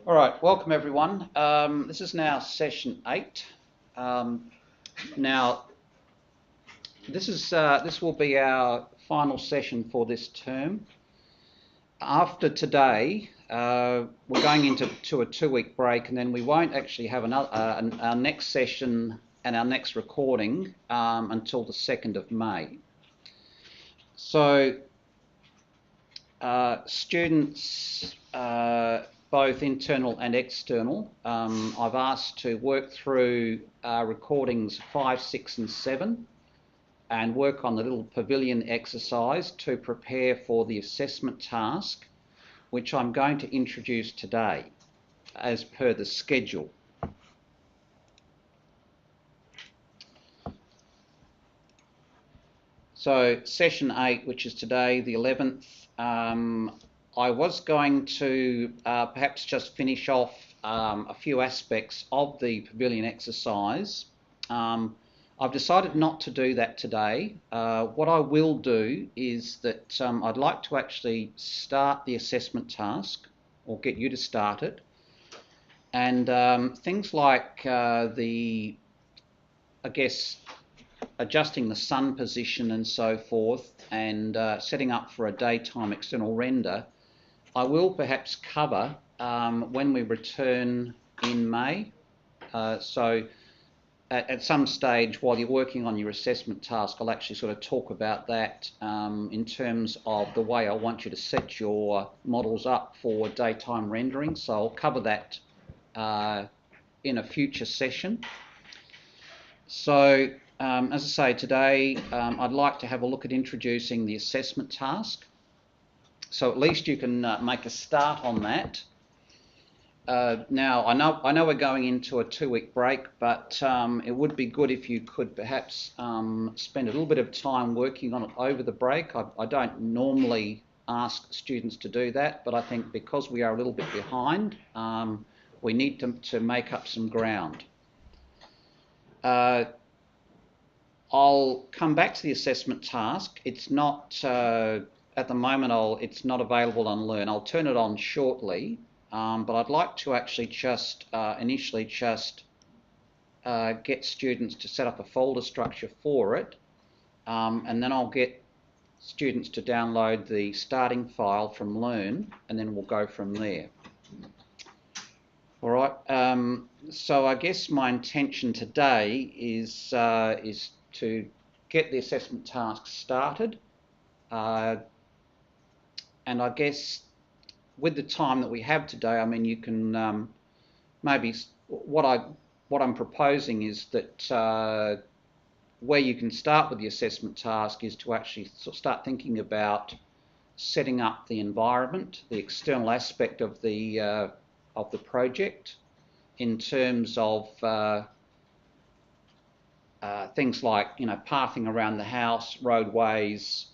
All right, welcome everyone. This is now session 8. Now, this will be our final session for this term. After today, we're going into a 2-week break, and then we won't actually have our next session and our next recording until the 2nd of May. So, students, both internal and external, I've asked to work through recordings 5, 6 and 7 and work on the little pavilion exercise to prepare for the assessment task, which I'm going to introduce today as per the schedule. So session 8, which is today, the 11th, I was going to perhaps just finish off a few aspects of the pavilion exercise. I've decided not to do that today. What I will do is that I'd like to actually start the assessment task, or get you to start it. And things like adjusting the sun position and so forth, and setting up for a daytime external render, I will perhaps cover when we return in May. So at some stage while you're working on your assessment task, I'll actually sort of talk about that in terms of the way I want you to set your models up for daytime rendering. So I'll cover that in a future session. So as I say, today I'd like to have a look at introducing the assessment task. So at least you can make a start on that. Now, I know we're going into a 2-week break, but it would be good if you could perhaps spend a little bit of time working on it over the break. I don't normally ask students to do that, but I think because we are a little bit behind, we need to make up some ground. I'll come back to the assessment task. It's not, at the moment, it's not available on Learn. I'll turn it on shortly, but I'd like to actually just initially just get students to set up a folder structure for it, and then I'll get students to download the starting file from Learn, and then we'll go from there. All right, so I guess my intention today is to get the assessment task started, and I guess with the time that we have today, I mean, you can maybe what I'm proposing is that where you can start with the assessment task is to actually start thinking about setting up the environment, the external aspect of the project, in terms of things like, pathing around the house, roadways,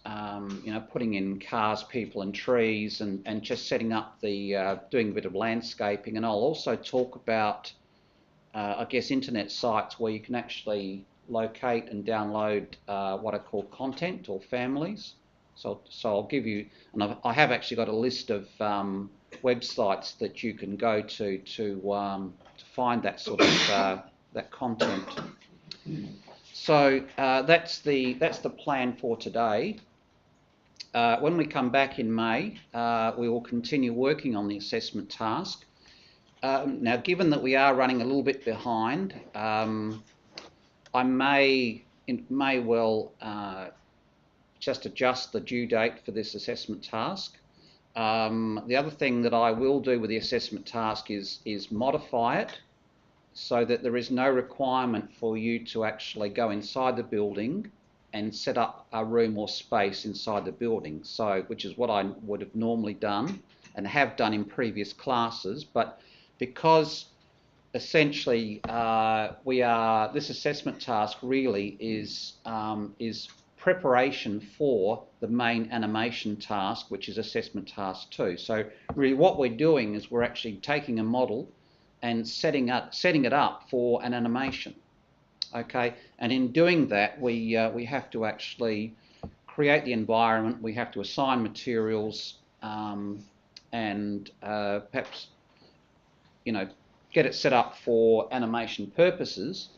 putting in cars, people and trees, and just setting up doing a bit of landscaping. And I'll also talk about, I guess, internet sites where you can actually locate and download what I call content or families. So I'll give you, and I have actually got a list of websites that you can go to find that sort of that content. So that's the plan for today. When we come back in May, we will continue working on the assessment task. Now, given that we are running a little bit behind, I may well just adjust the due date for this assessment task. The other thing that I will do with the assessment task is modify it, so that there is no requirement for you to actually go inside the building and set up a room or space inside the building, which is what I would have normally done and have done in previous classes. But because essentially this assessment task really is preparation for the main animation task, which is assessment task 2. So really what we're doing is we're actually taking a model and setting it up for an animation. Okay, and in doing that, we have to actually create the environment. We have to assign materials, and perhaps get it set up for animation purposes.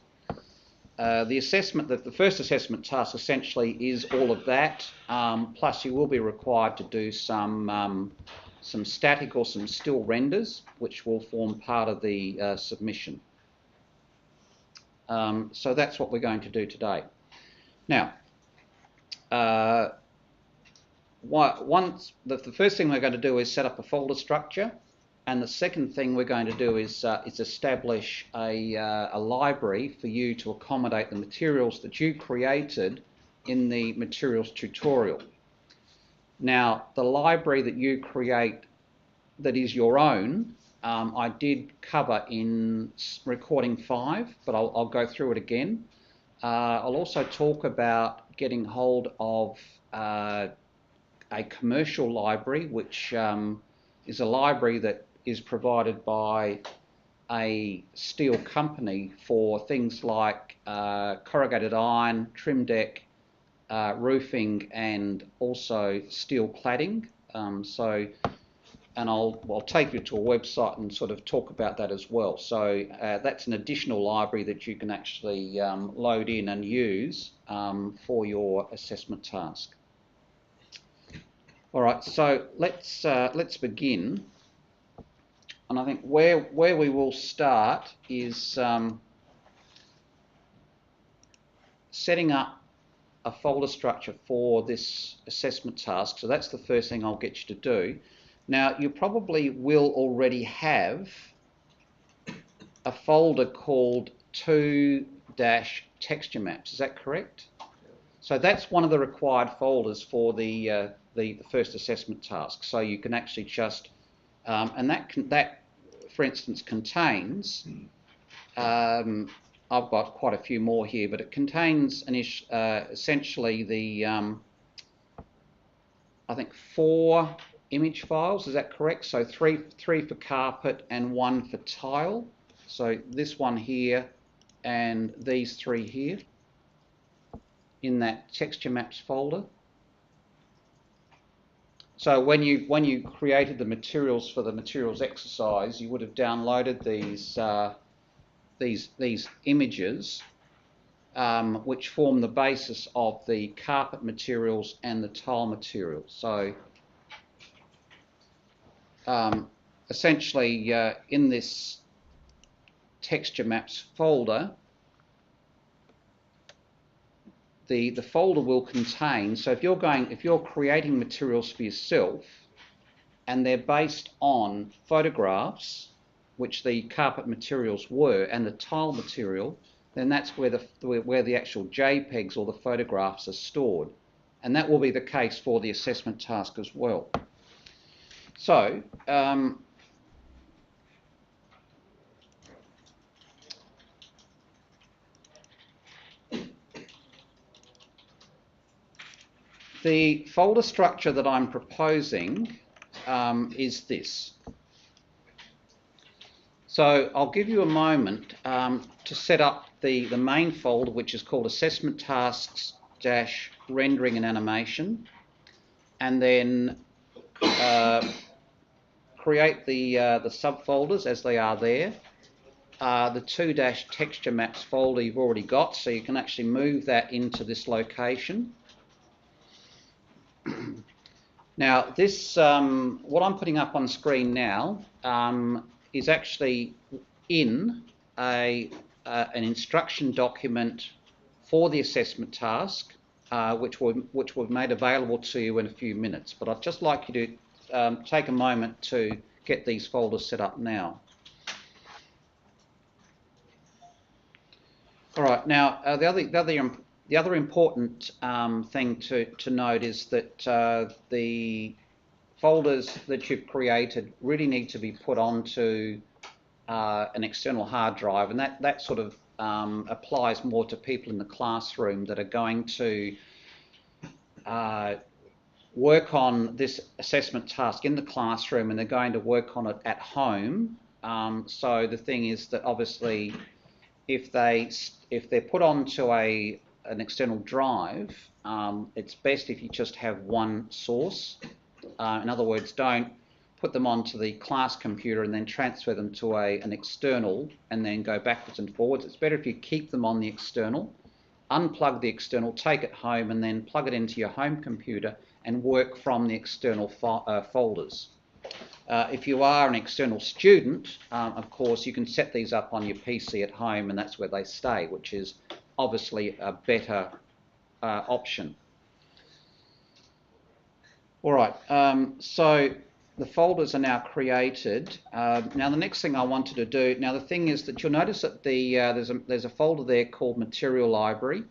The first assessment task essentially is all of that, plus you will be required to do some static or some still renders, which will form part of the submission. So that's what we're going to do today. Now, the first thing we're going to do is set up a folder structure. And the second thing we're going to do is establish a library for you to accommodate the materials that you created in the materials tutorial. Now, the library that you create that is your own, I did cover in recording 5, but I'll go through it again. I'll also talk about getting hold of a commercial library, which is a library that is provided by a steel company for things like corrugated iron, trim deck, roofing, and also steel cladding. And I'll take you to a website and sort of talk about that as well. So that's an additional library that you can actually load in and use for your assessment task. All right, so let's begin. And I think where we will start is setting up a folder structure for this assessment task. So that's the first thing I'll get you to do. Now, you probably will already have a folder called 2-texture maps. Is that correct? So that's one of the required folders for the first assessment task. So you can actually just and that, for instance, contains, I've got quite a few more here, but it contains essentially the, I think 4 image files, is that correct? So three for carpet and 1 for tile. So this one here and these 3 here in that texture maps folder. So when you created the materials for the materials exercise, you would have downloaded these images, which form the basis of the carpet materials and the tile materials. So essentially, in this texture maps folder, the folder will contain, so if you're creating materials for yourself and they're based on photographs, which the carpet materials were, and the tile material, then that's where the actual JPEGs or the photographs are stored. And that will be the case for the assessment task as well. So the folder structure that I'm proposing is this. So I'll give you a moment to set up the main folder, which is called Assessment Tasks - Rendering and Animation, and then create the subfolders as they are there. The 2-texture maps folder you've already got, so you can actually move that into this location. Now this, what I'm putting up on screen now is actually in an instruction document for the assessment task, which we've made available to you in a few minutes. But I'd just like you to take a moment to get these folders set up now. All right. Now the other important thing to note is that the folders that you've created really need to be put onto an external hard drive, and that sort of applies more to people in the classroom that are going to work on this assessment task in the classroom, and they're going to work on it at home. So the thing is that obviously if they're put onto an external drive, it's best if you just have one source. In other words, don't put them onto the class computer and then transfer them to an external and then go backwards and forwards. It's better if you keep them on the external, unplug the external, take it home and then plug it into your home computer and work from the external folders. If you are an external student, of course, you can set these up on your PC at home and that's where they stay, which is obviously a better option. All right, so the folders are now created. Now the next thing I wanted to do, now the thing is that you'll notice that there's a folder there called Material Library.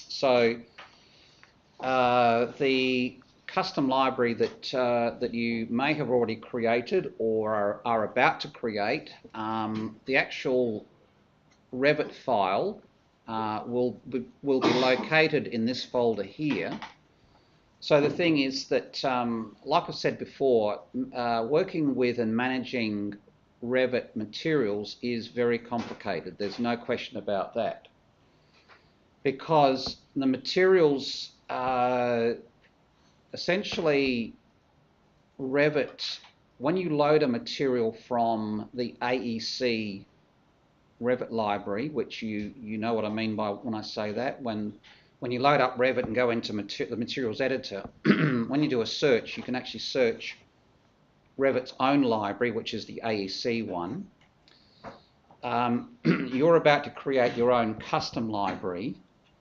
So the custom library that you may have already created or are about to create, the actual Revit file will be located in this folder here. So the thing is that, like I said before, working with and managing Revit materials is very complicated. There's no question about that. Because the materials, essentially, Revit, when you load a material from the AEC Revit library, which you know what I mean by when I say that, when you load up Revit and go into the materials editor, when you do a search, you can actually search Revit's own library, which is the AEC one. You're about to create your own custom library,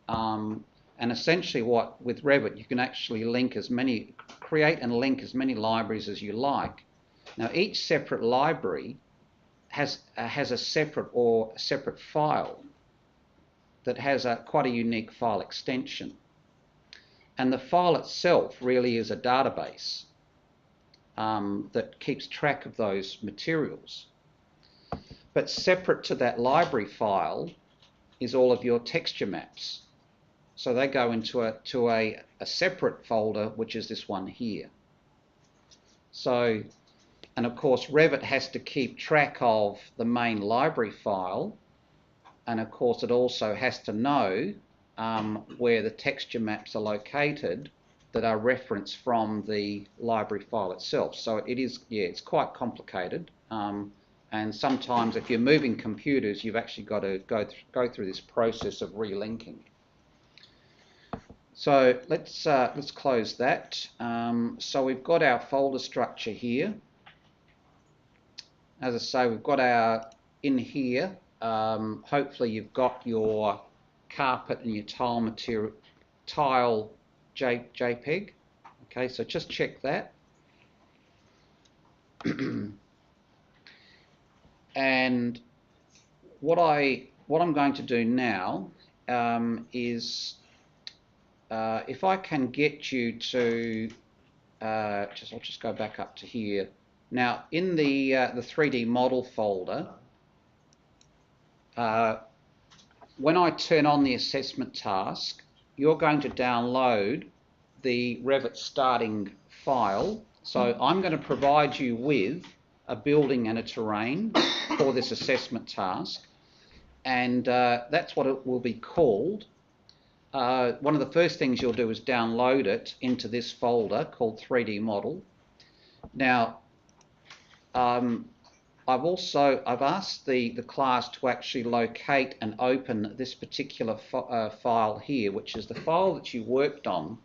and essentially with Revit, you can actually create and link as many libraries as you like. Now, each separate library has a separate file that has quite a unique file extension. And the file itself really is a database that keeps track of those materials. But separate to that library file is all of your texture maps. So they go into a separate folder, which is this one here. So, and of course, Revit has to keep track of the main library file, and of course it also has to know where the texture maps are located that are referenced from the library file itself. So it is, yeah, it's quite complicated, and sometimes if you're moving computers, you've actually got to go through this process of relinking. So let's close that. So we've got our folder structure here. As I say, we've got our in here. Hopefully you've got your carpet and your tile JPEG. Okay, so just check that. And what I'm going to do now is if I can get you to I'll just go back up to here. Now in the 3D model folder, when I turn on the assessment task, you're going to download the Revit starting file. So I'm going to provide you with a building and a terrain for this assessment task, and that's what it will be called. One of the first things you'll do is download it into this folder called 3D model. Now, I've asked the class to actually locate and open this particular file here, which is the file that you worked on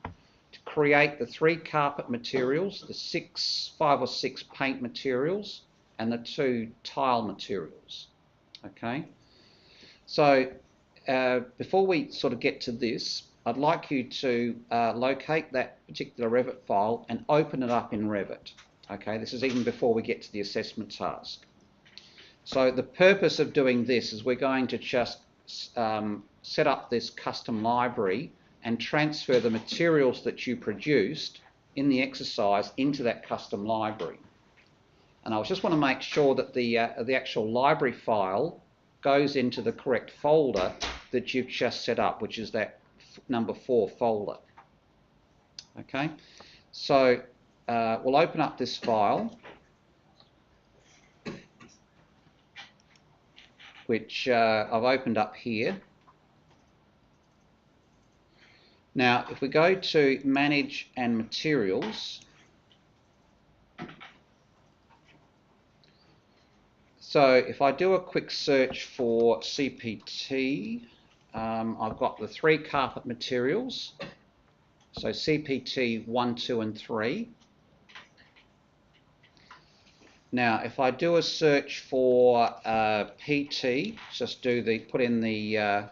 to create the 3 carpet materials, the 5 or 6 paint materials, and the 2 tile materials. Okay, so before we sort of get to this, I'd like you to locate that particular Revit file and open it up in Revit. Okay, this is even before we get to the assessment task. So the purpose of doing this is we're going to just set up this custom library and transfer the materials that you produced in the exercise into that custom library. And I just want to make sure that the actual library file goes into the correct folder that you've just set up, which is that number 4 folder. Okay, so we'll open up this file, which I've opened up here. Now, if we go to Manage and Materials, So if I do a quick search for CPT, I've got the 3 carpet materials. So CPT 1, 2 and 3. Now if I do a search for PT, just put in the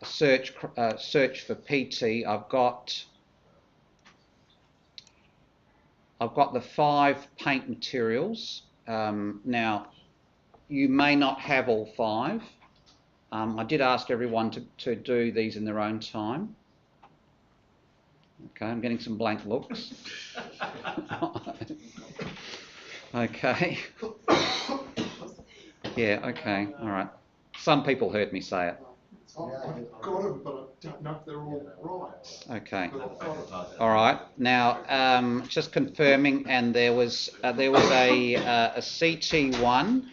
search for PT, I've got the 5 paint materials. Now you may not have all 5. I did ask everyone to do these in their own time. Okay, I'm getting some blank looks. Okay. Yeah, okay, all right. Some people heard me say it. I've got them, but I don't know if they're all right. Okay. All right. Now, just confirming, and there was a CT1.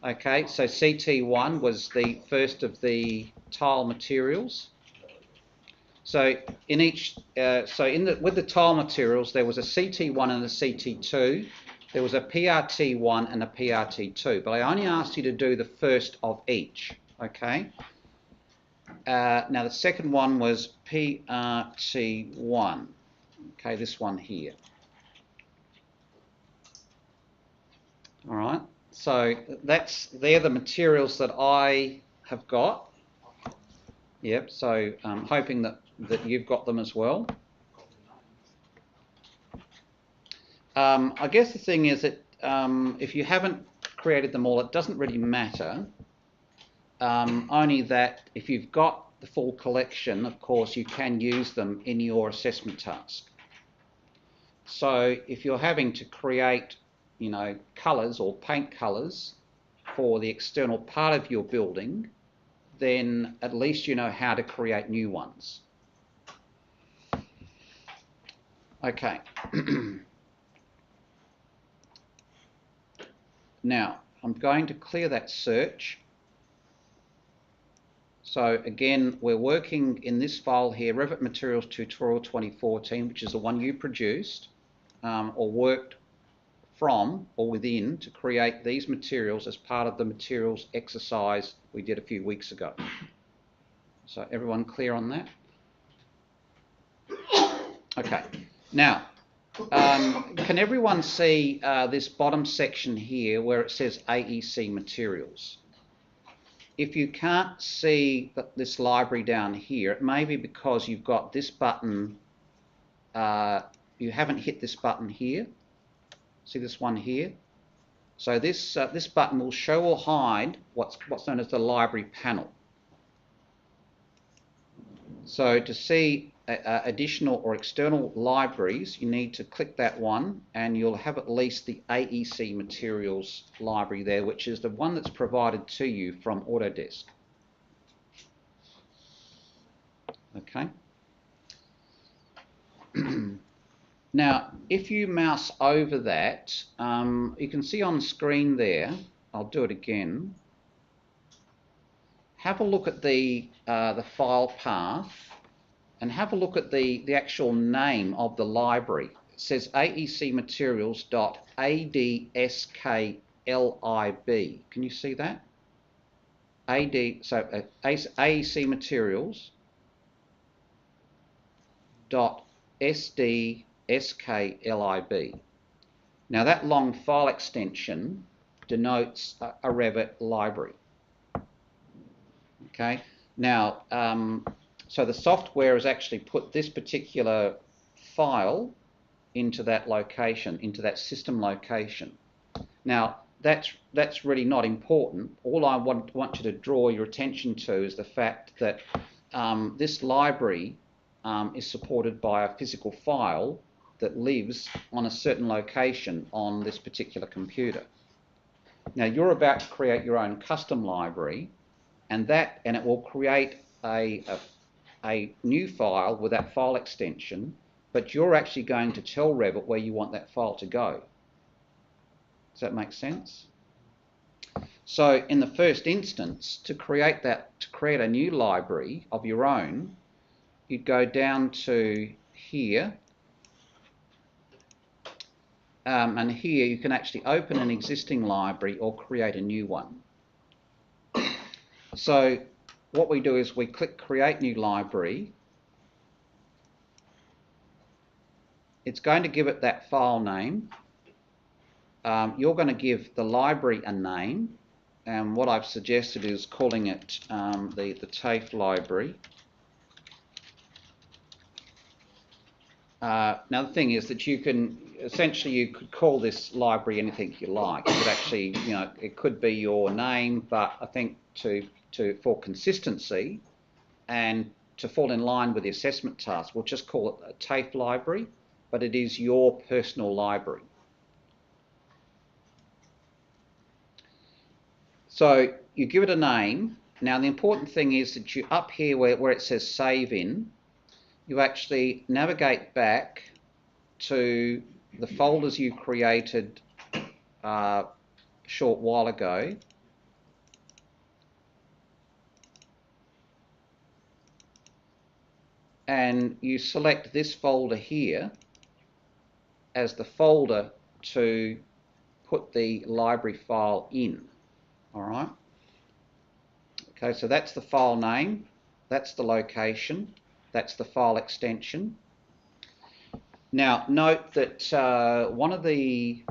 Okay, so CT1 was the first of the tile materials. So in each, with the tile materials, there was a CT1 and a CT2. There was a PRT1 and a PRT2, but I only asked you to do the first of each. Okay. Now the second one was PRT1. Okay, this one here. All right. So they're the materials that I have got. Yep. So I'm hoping that you've got them as well. I guess the thing is that if you haven't created them all, it doesn't really matter. Only that if you've got the full collection, of course, you can use them in your assessment task. So if you're having to create, colours or paint colours for the external part of your building, then at least you know how to create new ones. Okay. Now, I'm going to clear that search. So again, we're working in this file here, Revit Materials Tutorial 2014, which is the one you produced or worked from or within to create these materials as part of the materials exercise we did a few weeks ago. So everyone clear on that? Okay. Now, can everyone see this bottom section here where it says AEC Materials? If you can't see this library down here, it may be because you've got this button, you haven't hit this button here. See this one here? So this button will show or hide what's known as the library panel. So to see additional or external libraries, you need to click that one and you'll have at least the AEC Materials library there, which is the one that's provided to you from Autodesk. Okay. Now, if you mouse over that, you can see on screen there, I'll do it again. Have a look at the file path and have a look at the actual name of the library. It says aecmaterials.adskLIB. Can you see that? AEC Materials.SDSKLIB. Now that long file extension denotes a Revit library. Okay. Now, so the software has actually put this particular file into that location, into that system location. Now, that's really not important. All I want you to draw your attention to is the fact that this library is supported by a physical file that lives on a certain location on this particular computer. Now, you're about to create your own custom library, and it will create a new file with that file extension, but you're actually going to tell Revit where you want that file to go. Does that make sense? So in the first instance, to create a new library of your own, you'd go down to here, and here you can actually open an existing library or create a new one. So what we do is we click Create New Library. It's going to give it that file name. You're going to give the library a name, and what I've suggested is calling it the TAFE library. Now the thing is that you could call this library anything you like. You could actually, it could be your name, but I think for consistency and to fall in line with the assessment task, we'll just call it a TAFE library, but it is your personal library. So you give it a name. Now the important thing is that you up here where it says Save In, you actually navigate back to the folders you created a short while ago. And you select this folder here as the folder to put the library file in. All right. Okay, so that's the file name, that's the location, that's the file extension. Now note that one of the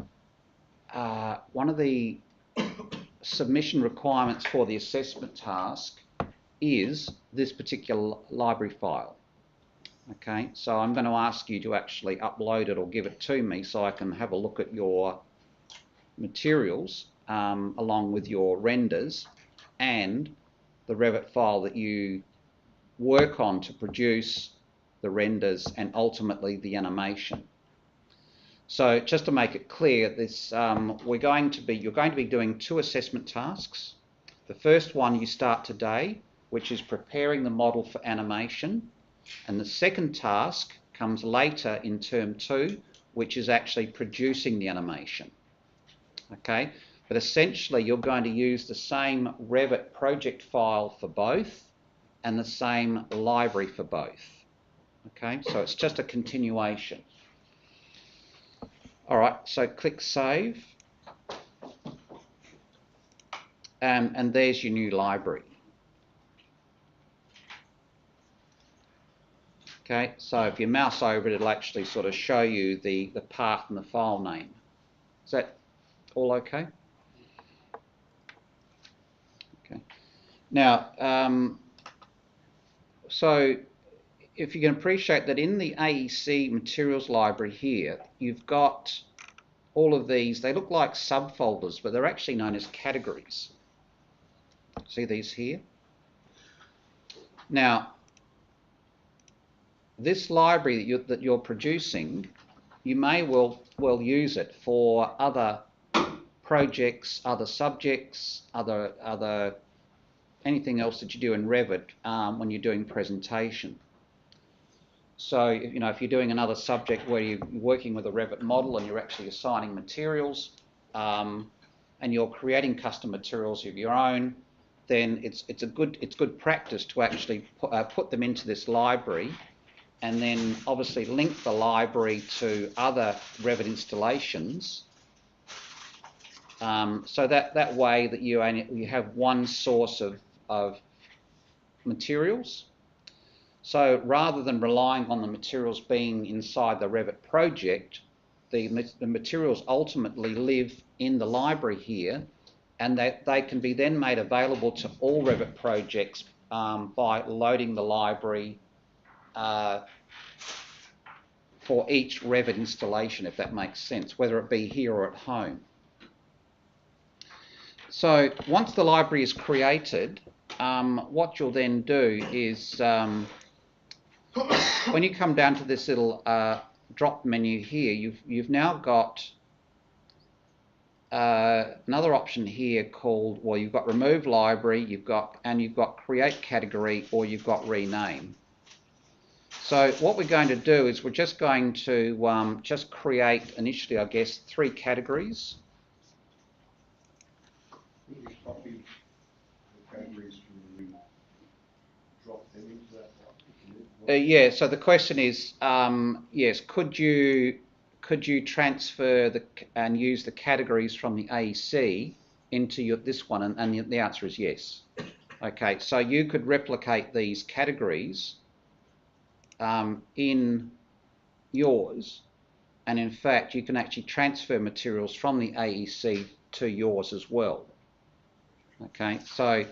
submission requirements for the assessment task is this particular library file. Okay, so I'm going to ask you to actually upload it or give it to me so I can have a look at your materials along with your renders and the Revit file that you work on to produce the renders and ultimately the animation. So just to make it clear, this you're going to be doing 2 assessment tasks. The first one you start today, which is preparing the model for animation, and the second task comes later in term 2, which is actually producing the animation. Okay, but essentially you're going to use the same Revit project file for both and the same library for both. Okay, so it's just a continuation. All right, so click Save, and there's your new library. Okay, so if you mouse over it, it'll actually sort of show you the path and the file name. Is that all okay? Okay. Now, so if you can appreciate that in the AEC materials library here, you've got all of these. They look like subfolders, but they're actually known as categories. See these here? Now, this library that you're producing, you may well use it for other projects, other subjects, other anything else that you do in Revit when you're doing presentation. So if you're doing another subject where you're working with a Revit model and you're actually assigning materials and you're creating custom materials of your own, then it's good practice to actually put them into this library, and then obviously link the library to other Revit installations, so that way that you have one source of materials. So rather than relying on the materials being inside the Revit project, the materials ultimately live in the library here, and they can be then made available to all Revit projects by loading the library for each Revit installation, if that makes sense, whether it be here or at home. So once the library is created, what you'll then do is when you come down to this little drop menu here, you've now got another option here called, well, you've got Remove Library, you've got Create Category, or you've got Rename. So what we're going to do is we're just going to just create initially, I guess, 3 categories. Can you copy the categories from the drop them into that one? Yeah, so the question is, yes, could you could you transfer and use the categories from the AEC into this one? And the answer is yes. Okay, so you could replicate these categories in yours, and in fact you can actually transfer materials from the AEC to yours as well. Okay, so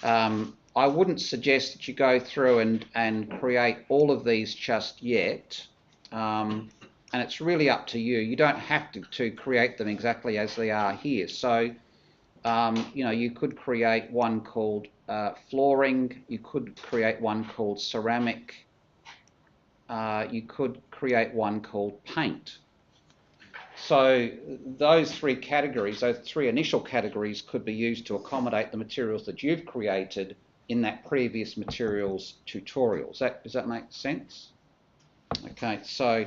I wouldn't suggest that you go through and create all of these just yet, and it's really up to you. You don't have to create them exactly as they are here. So you know, you could create one called flooring, you could create one called ceramic, you could create one called paint. So those three categories, those three initial categories, could be used to accommodate the materials that you've created in that previous materials tutorial. Does that make sense? Okay, so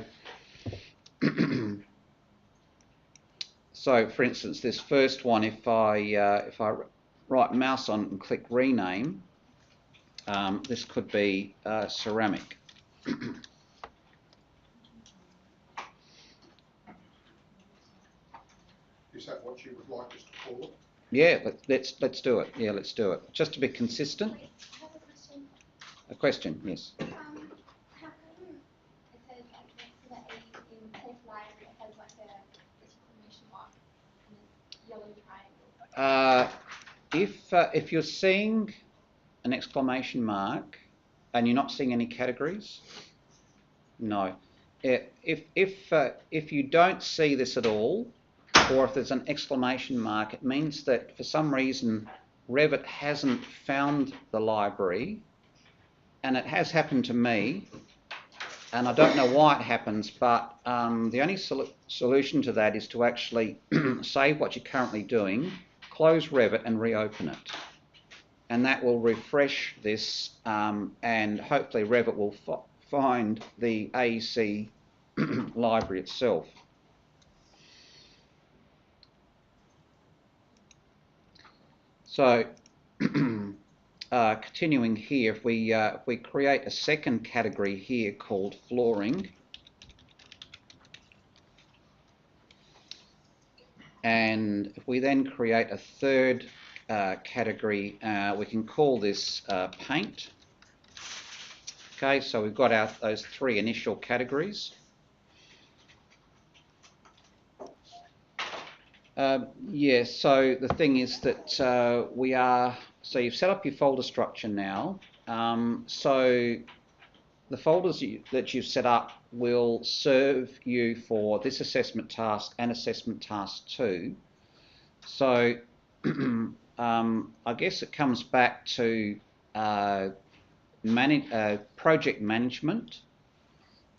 so for instance, this first one, if I right mouse on and click rename, this could be ceramic. Is that what you would like us to call it? Yeah, let's do it. Yeah, let's do it. Just to be consistent. Wait, I have a question. A question, yes. How come it says like next to the A in TAFE library it has like a exclamation mark and a yellow triangle? If you're seeing an exclamation mark and you're not seeing any categories, no. If you don't see this at all, or if there's an exclamation mark, it means that for some reason Revit hasn't found the library, and it has happened to me, and I don't know why it happens, but the only solution to that is to actually save what you're currently doing, close Revit and reopen it. And that will refresh this, and hopefully Revit will find the AEC library itself. So continuing here, if we create a second category here called flooring, and if we then create a third category, we can call this paint. Okay, so we've got those three initial categories. Yes, so the thing is that so you've set up your folder structure now. So the folders that you've set up will serve you for this assessment task and assessment task 2. So I guess it comes back to project management,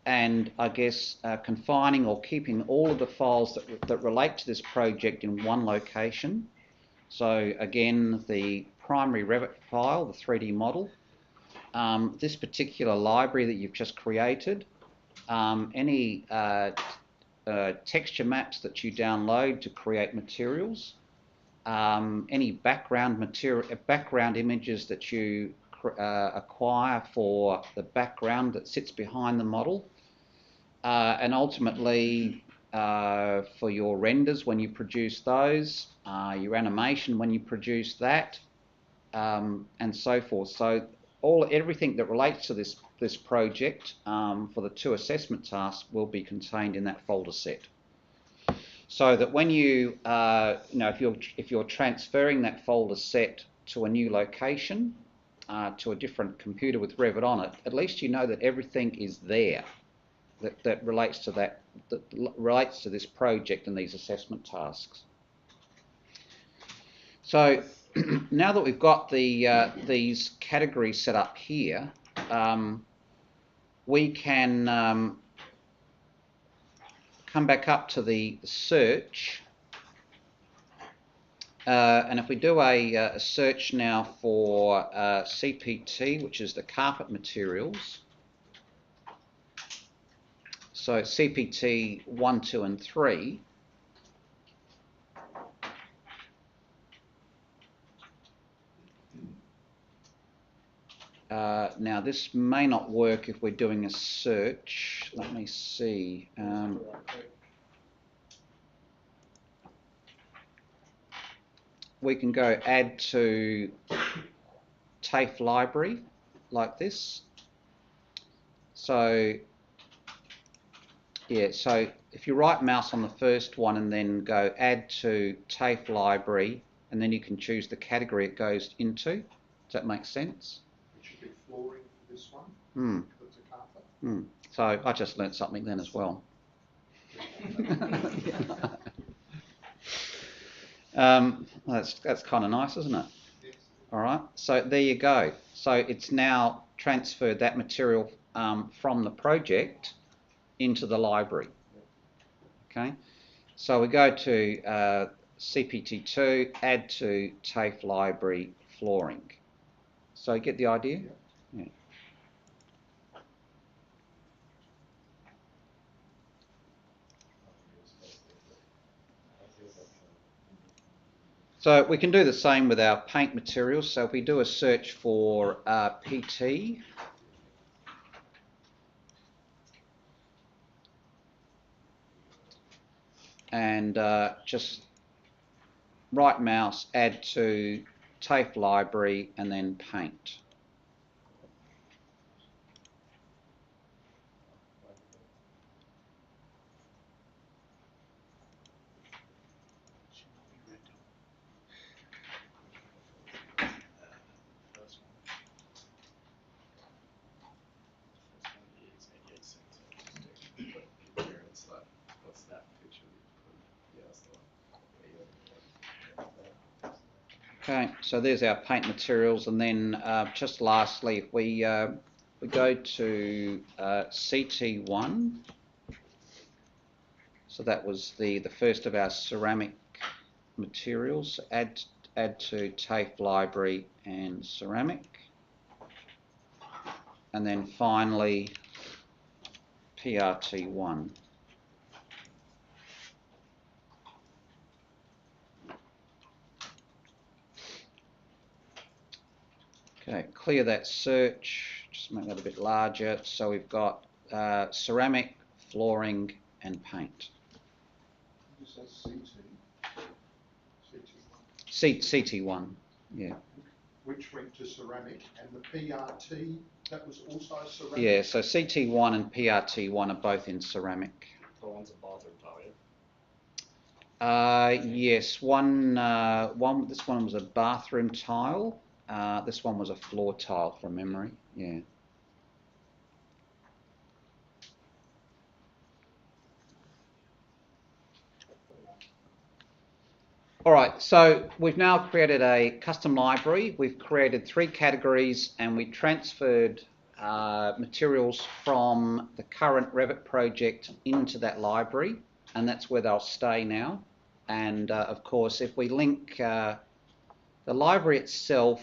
and I guess confining or keeping all of the files that relate to this project in one location. So again, the primary Revit file, the 3D model, this particular library that you've just created, any texture maps that you download to create materials, any background images that you acquire for the background that sits behind the model, and ultimately for your renders when you produce those, your animation when you produce that, and so forth. So everything that relates to this project for the 2 assessment tasks will be contained in that folder set. So that when you know, if you're transferring that folder set to a new location, to a different computer with Revit on it, at least you know that everything is there that relates to this project and these assessment tasks. So now that we've got these categories set up here, we can come back up to the search, and if we do a search now for CPT, which is the carpet materials, so CPT 1, 2 and 3, now this may not work if we're doing a search. let me see. We can go add to TAFE library like this. So yeah, so if you right mouse on the first one and then go add to TAFE library, and then you can choose the category it goes into. Does that make sense? It should be flooring for this one. That's a carpet. So I just learnt something then as well. That's kind of nice, isn't it? Yes. All right, so there you go. So it's now transferred that material from the project into the library. Okay, so we go to CPT2, add to TAFE library flooring. So you get the idea? Yeah. So we can do the same with our paint materials. So if we do a search for PT, and just right mouse, add to TAFE library, and then paint. Okay, so there's our paint materials, and then just lastly, if we go to CT1, so that was the first of our ceramic materials. Add to TAFE library and ceramic, and then finally PRT1. Okay, clear that search, just make that a bit larger. So we've got ceramic, flooring and paint. You say CT? CT1, yeah. Which went to ceramic, and the PRT, that was also ceramic? Yeah, so CT1 and PRT1 are both in ceramic. The one's a bathroom tile, yeah? Yes, this one was a bathroom tile. This one was a floor tile from memory, yeah. All right, so we've now created a custom library. We've created 3 categories, and we transferred materials from the current Revit project into that library, and that's where they'll stay now. And of course, if we link the library itself,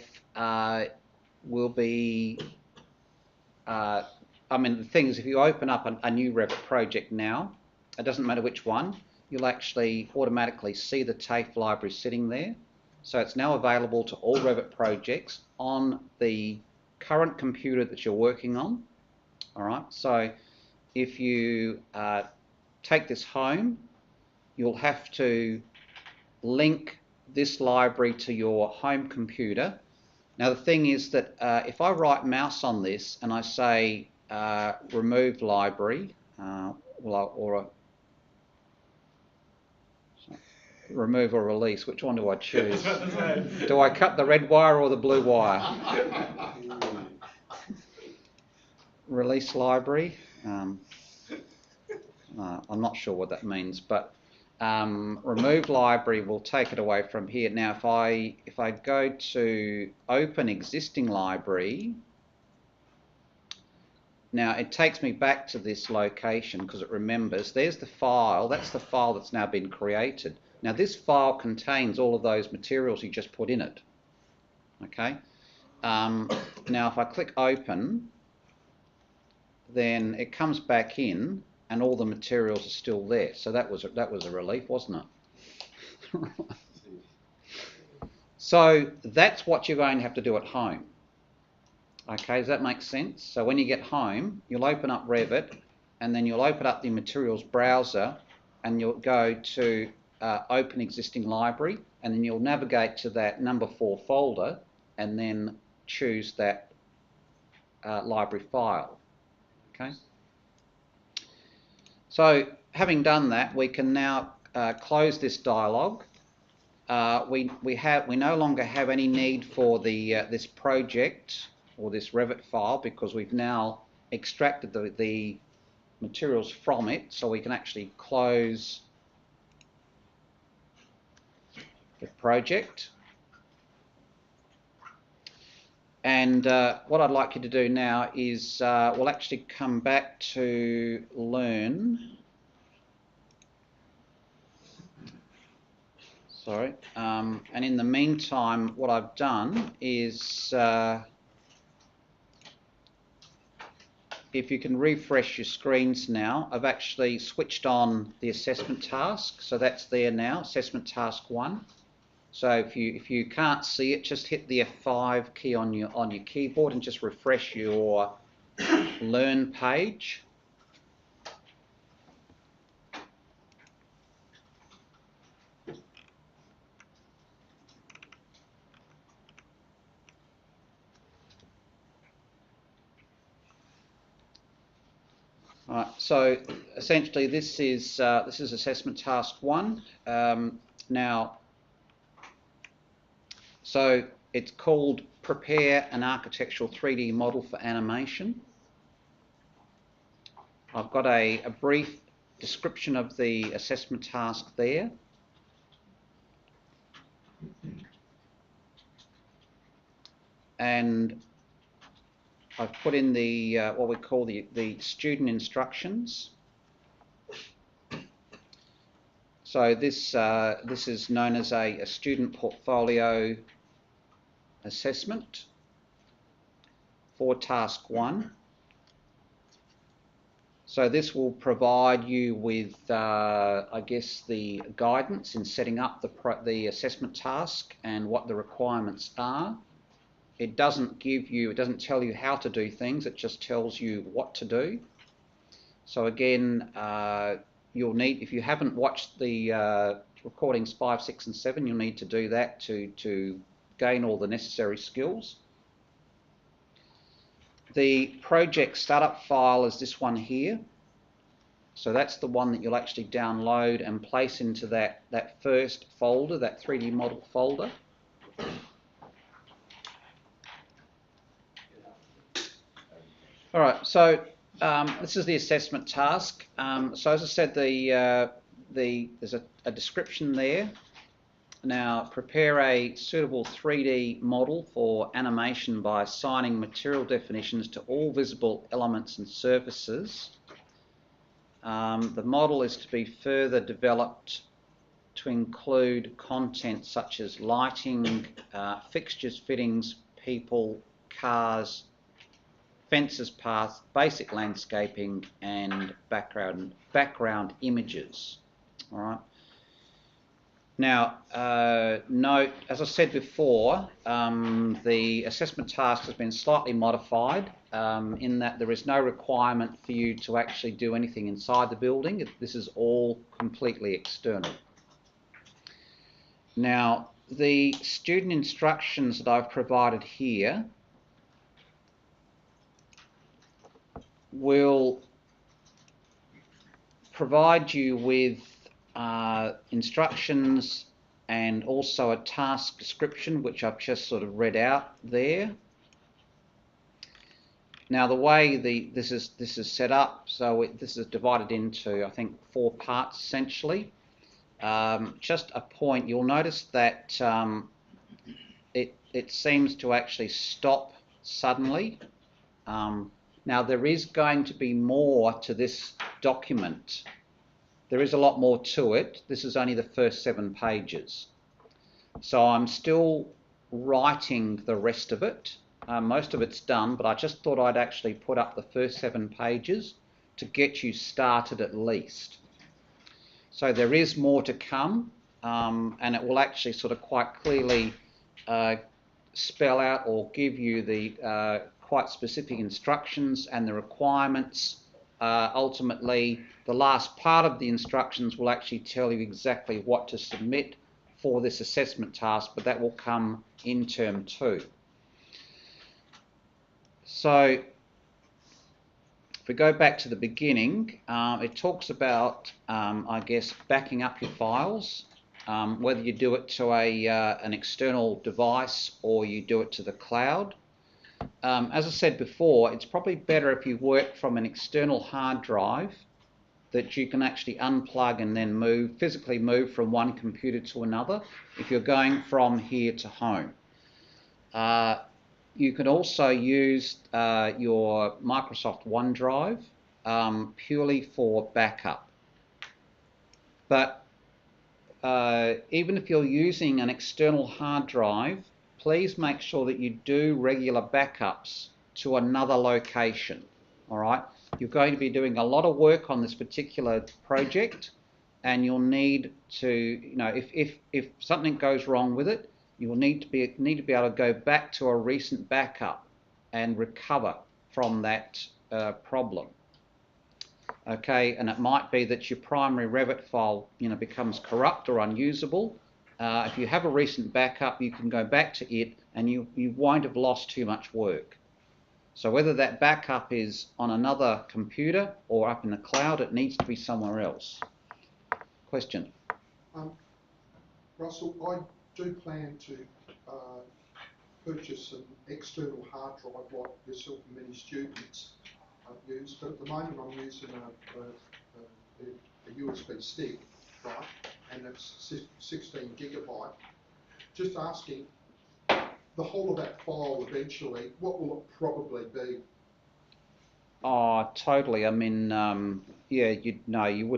will be, I mean, the thing is, if you open up a new Revit project now, it doesn't matter which one, you'll actually automatically see the TAFE library sitting there. So it's now available to all Revit projects on the current computer that you're working on. All right, so if you take this home, you'll have to link this library to your home computer. Now the thing is that if I right mouse on this and I say remove library, remove or release, which one do I choose? Do I cut the red wire or the blue wire? Release library. I'm not sure what that means, but remove library will take it away from here. Now if I go to open existing library, now it takes me back to this location because it remembers there's the file, that's the file that's now been created. Now this file contains all of those materials you just put in it. Okay. Now if I click open, then it comes back in and all the materials are still there. So that was a relief, wasn't it? So that's what you're going to have to do at home. Okay, does that make sense? So when you get home, you'll open up Revit, and then you'll open up the materials browser and you'll go to open existing library, and then you'll navigate to that number 4 folder and then choose that library file. Okay. So having done that, we can now close this dialog. We no longer have any need for this project or this Revit file, because we've now extracted the materials from it, so we can actually close the project. And what I'd like you to do now is we'll actually come back to Learn. Sorry. And in the meantime, what I've done is, if you can refresh your screens now, I've actually switched on the assessment task. So that's there now, assessment task 1. So if you can't see it, just hit the F5 key on your keyboard and just refresh your Learn page. Right, so essentially this is assessment task 1. Now, so it's called Prepare an Architectural 3D Model for Animation. I've got a brief description of the assessment task there. And I've put in the what we call the student instructions. So this is known as a student portfolio assessment for task 1. So this will provide you with, I guess, the guidance in setting up the assessment task and what the requirements are. It doesn't tell you how to do things, it just tells you what to do. So again, you'll need, if you haven't watched the recordings 5, 6 and 7, you'll need to do that to gain all the necessary skills. The project startup file is this one here. So that's the one that you'll actually download and place into that first folder, that 3D model folder. All right, so this is the assessment task. So as I said, there's a description there. Now, prepare a suitable 3D model for animation by assigning material definitions to all visible elements and surfaces. The model is to be further developed to include content such as lighting, fixtures, fittings, people, cars, fences, paths, basic landscaping, and background images. All right. Now, note, as I said before, the assessment task has been slightly modified in that there is no requirement for you to actually do anything inside the building. This is all completely external. Now, the student instructions that I've provided here will provide you with instructions and also a task description, which I've just sort of read out there. Now, the way this is set up, so this is divided into, I think, 4 parts essentially. Just a point, you'll notice that it seems to actually stop suddenly. Now, there is going to be more to this document. There is a lot more to it. This is only the first 7 pages. So I'm still writing the rest of it. Most of it's done, but I just thought I'd actually put up the first 7 pages to get you started at least. So there is more to come, and it will actually sort of quite clearly spell out or give you the quite specific instructions and the requirements ultimately the last part of the instructions will actually tell you exactly what to submit for this assessment task, but that will come in term 2. So if we go back to the beginning, it talks about, I guess, backing up your files, whether you do it to an external device or you do it to the cloud. As I said before, it's probably better if you work from an external hard drive that you can actually unplug and then physically move from one computer to another if you're going from here to home. You can also use your Microsoft OneDrive purely for backup. But even if you're using an external hard drive, please make sure that you do regular backups to another location. All right, you're going to be doing a lot of work on this particular project, and you'll need to, if something goes wrong with it, you will need to be able to go back to a recent backup and recover from that problem. Okay, and it might be that your primary Revit file, becomes corrupt or unusable. If you have a recent backup, you can go back to it, and you won't have lost too much work. So whether that backup is on another computer or up in the cloud, it needs to be somewhere else. Question? Russell, I do plan to purchase an external hard drive like yourself and many students use, but at the moment I'm using a USB stick, right, and it's 16 gigabyte. Just asking, the whole of that file eventually, what will it probably be? Oh, totally. I mean, yeah, you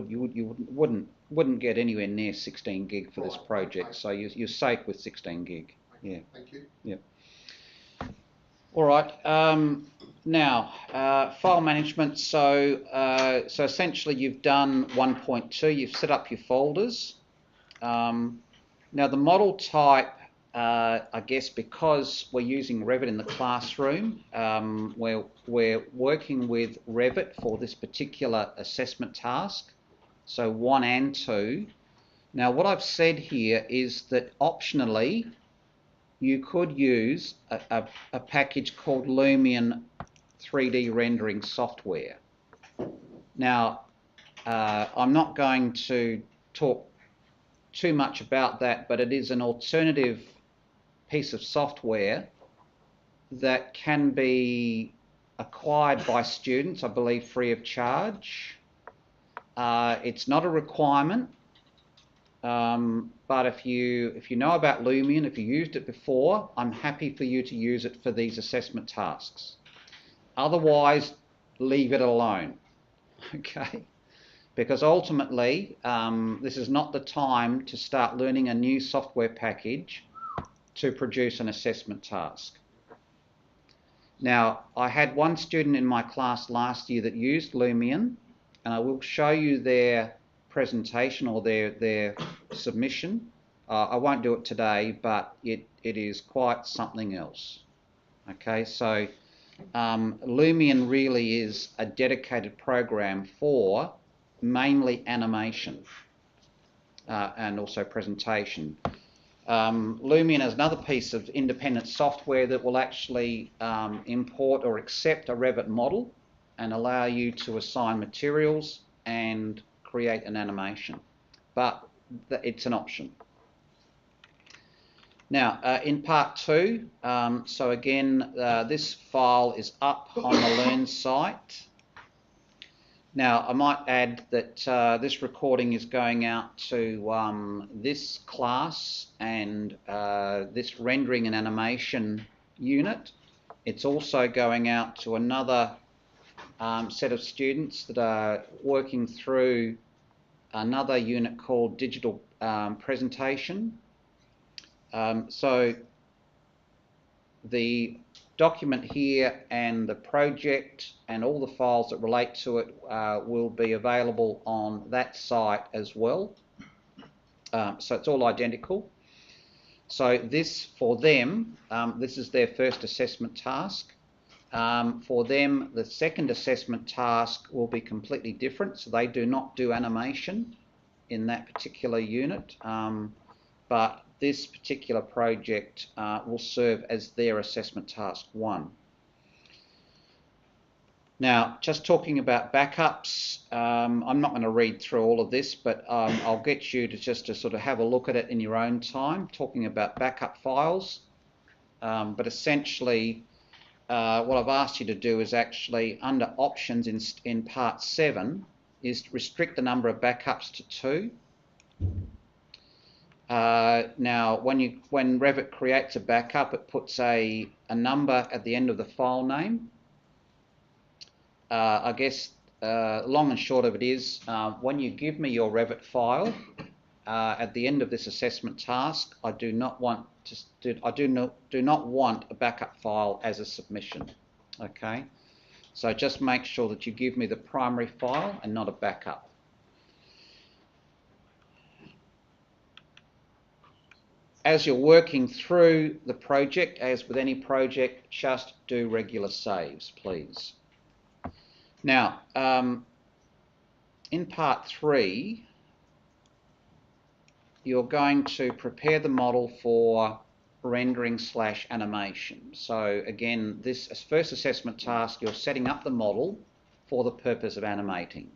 wouldn't get anywhere near 16 gig for this project. Okay. So you're safe with 16 gig. Okay. Yeah. Thank you. Yeah. All right. Now, file management. So essentially, you've done 1.2. You've set up your folders. Now, the model type. I guess because we're using Revit in the classroom, we're working with Revit for this particular assessment task, so 1 and 2. Now what I've said here is that optionally you could use a package called Lumion 3D rendering software. Now I'm not going to talk too much about that, but it is an alternative piece of software that can be acquired by students, I believe, free of charge. It's not a requirement, but if you know about Lumion, if you used it before, I'm happy for you to use it for these assessment tasks. Otherwise, leave it alone, okay? Because ultimately, this is not the time to start learning a new software package to produce an assessment task. Now, I had one student in my class last year that used Lumion, and I will show you their presentation or their submission. I won't do it today, but it is quite something else. Okay, so Lumion really is a dedicated program for mainly animation and also presentation. Lumion is another piece of independent software that will actually import or accept a Revit model and allow you to assign materials and create an animation. But it's an option. Now, in part 2, so again, this file is up on the Learn site. Now, I might add that this recording is going out to this class and this rendering and animation unit. It's also going out to another set of students that are working through another unit called digital presentation. So the document here and the project and all the files that relate to it will be available on that site as well. So it's all identical. So this, for them, this is their first assessment task. For them, the second assessment task will be completely different, so they do not do animation in that particular unit, but this particular project will serve as their assessment task 1. Now, just talking about backups, I'm not going to read through all of this, but I'll get you to just to sort of have a look at it in your own time, talking about backup files. But essentially, what I've asked you to do is actually, under options in part 7, is restrict the number of backups to 2. Now, when Revit creates a backup, it puts a number at the end of the file name. I guess long and short of it is, when you give me your Revit file at the end of this assessment task, I do not want a backup file as a submission. Okay, so just make sure that you give me the primary file and not a backup. As you're working through the project, as with any project, just do regular saves, please. Now, in part 3, you're going to prepare the model for rendering / animation. So again, this first assessment task, you're setting up the model for the purpose of animating.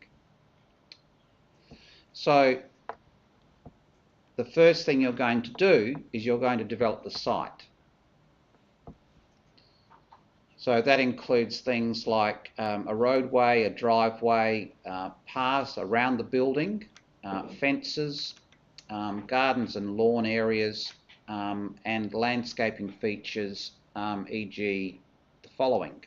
So the first thing you're going to do is you're going to develop the site. So that includes things like a roadway, a driveway, paths around the building, fences, gardens and lawn areas, and landscaping features, e.g. the following.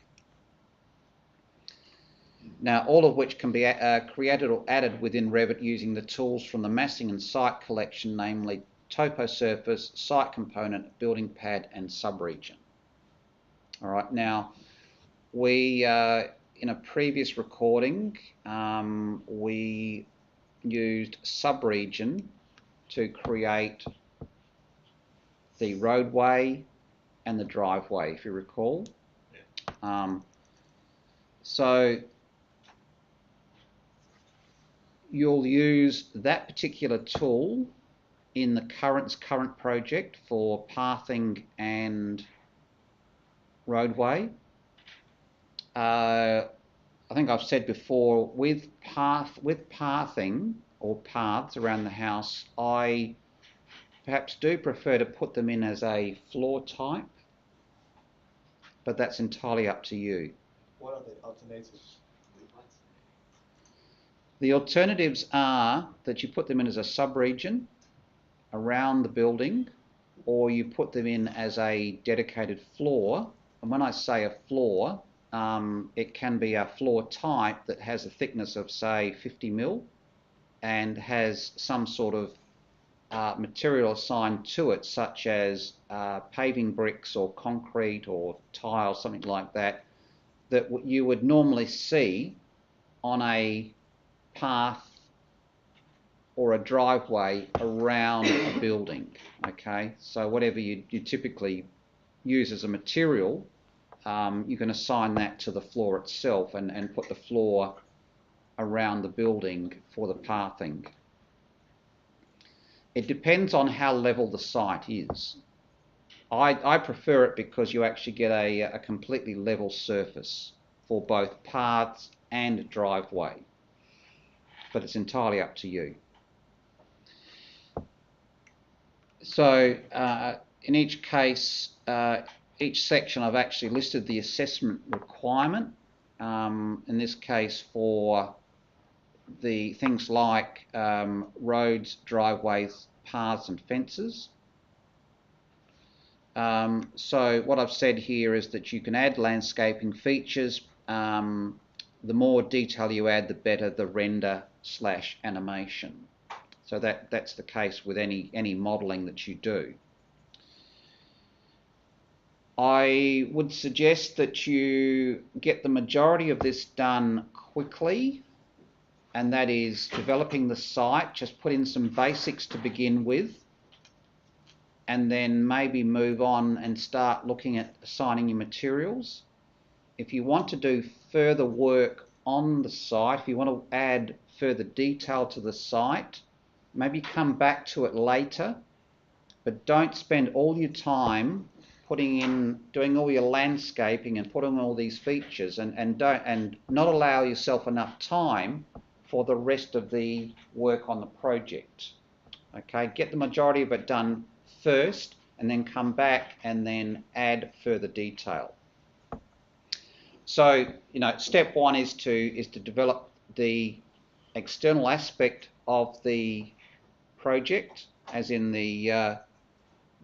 Now, all of which can be created or added within Revit using the tools from the massing and site collection, namely topo surface, site component, building pad and subregion. All right, now we, in a previous recording, we used subregion to create the roadway and the driveway, if you recall. So you'll use that particular tool in the current project for pathing and roadway. I think I've said before, with pathing or paths around the house, I perhaps do prefer to put them in as a floor type, but that's entirely up to you. What are the alternatives? The alternatives are that you put them in as a subregion around the building, or you put them in as a dedicated floor. And when I say a floor, it can be a floor type that has a thickness of, say, 50 mil and has some sort of material assigned to it, such as paving bricks or concrete or tile, something like that, that you would normally see on a path or a driveway around a building. Okay, so whatever you typically use as a material, you can assign that to the floor itself and put the floor around the building for the pathing. It depends on how level the site is. I prefer it because you actually get a completely level surface for both paths and driveway, but it's entirely up to you. So in each case, each section I've actually listed the assessment requirement, in this case for the things like roads, driveways, paths and fences. So what I've said here is that you can add landscaping features. The more detail you add, the better the render / animation. So that's the case with any modelling that you do. I would suggest that you get the majority of this done quickly, and that is developing the site. Just put in some basics to begin with, and then maybe move on and start looking at assigning your materials. if you want to do further work on the site, if you want to add further detail to the site, maybe come back to it later, but don't spend all your time doing all your landscaping and putting all these features, and not allow yourself enough time for the rest of the work on the project. Okay, get the majority of it done first, and then come back and then add further detail. So, step one is to develop the external aspect of the project, as in the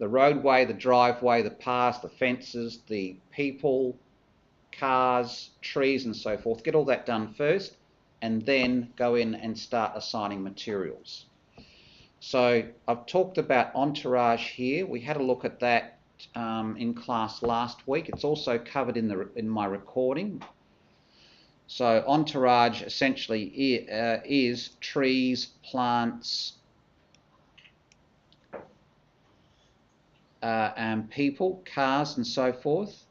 roadway, the driveway, the paths, the fences, the people, cars, trees and so forth. Get all that done first, and then go in and start assigning materials. So I've talked about entourage here. We had a look at that in class last week. It's also covered in my recording. So entourage essentially is trees, plants, and people, cars and so forth.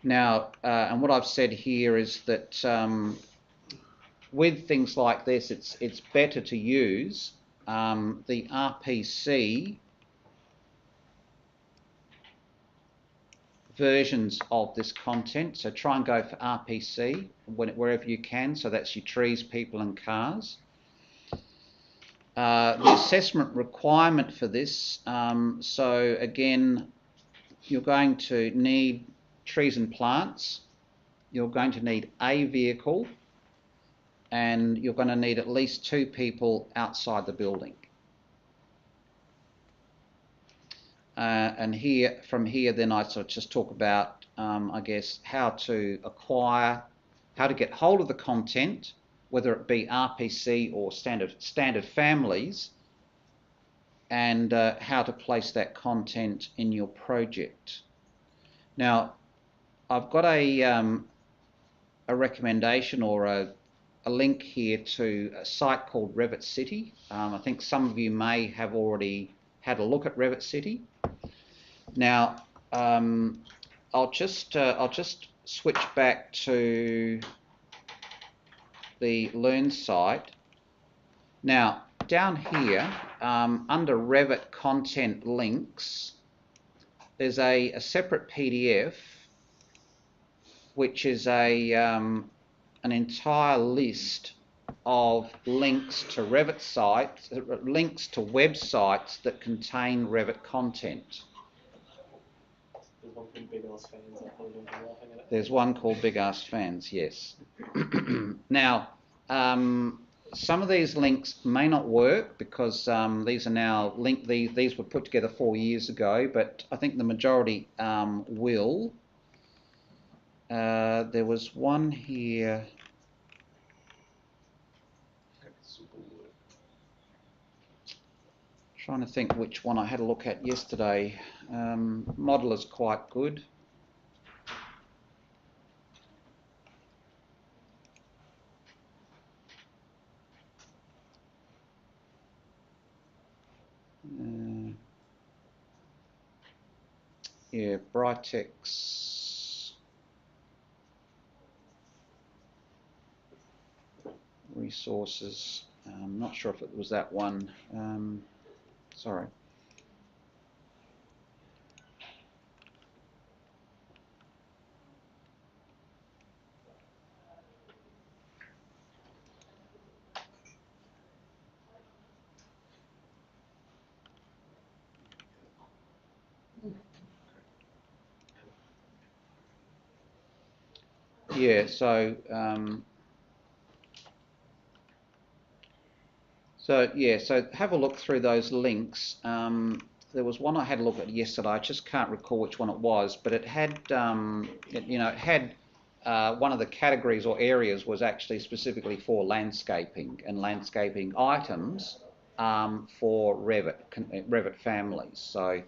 Now, and what I've said here is that with things like this, it's better to use the RPC versions of this content. So try and go for RPC wherever you can. So that's your trees, people and cars. The assessment requirement for this, so again, you're going to need trees and plants, you're going to need a vehicle, and you're going to need at least 2 people outside the building. And from here then I sort of just talk about, I guess, how to get hold of the content, whether it be RPC or standard families, and how to place that content in your project. Now, I've got a recommendation or a link here to a site called Revit City. I think some of you may have already had a look at Revit City. Now, I'll just switch back to the Learn site. Now, down here, under Revit Content Links, there's a separate PDF, which is an entire list of links to Revit sites, links to websites that contain Revit content. There's one called Big Ass Fans. I probably don't know laughing at it. There's one called Big Ass Fans, yes. Now, some of these links may not work because these are now linked. These were put together 4 years ago, but I think the majority will. There was one here. Trying to think which one I had a look at yesterday. Modeler's quite good. Yeah, Britex resources. I'm not sure if it was that one. Sorry. Yeah, so so have a look through those links. There was one I had a look at yesterday. I just can't recall which one it was, but it had one of the categories or areas was actually specifically for landscaping and landscaping items for Revit families. So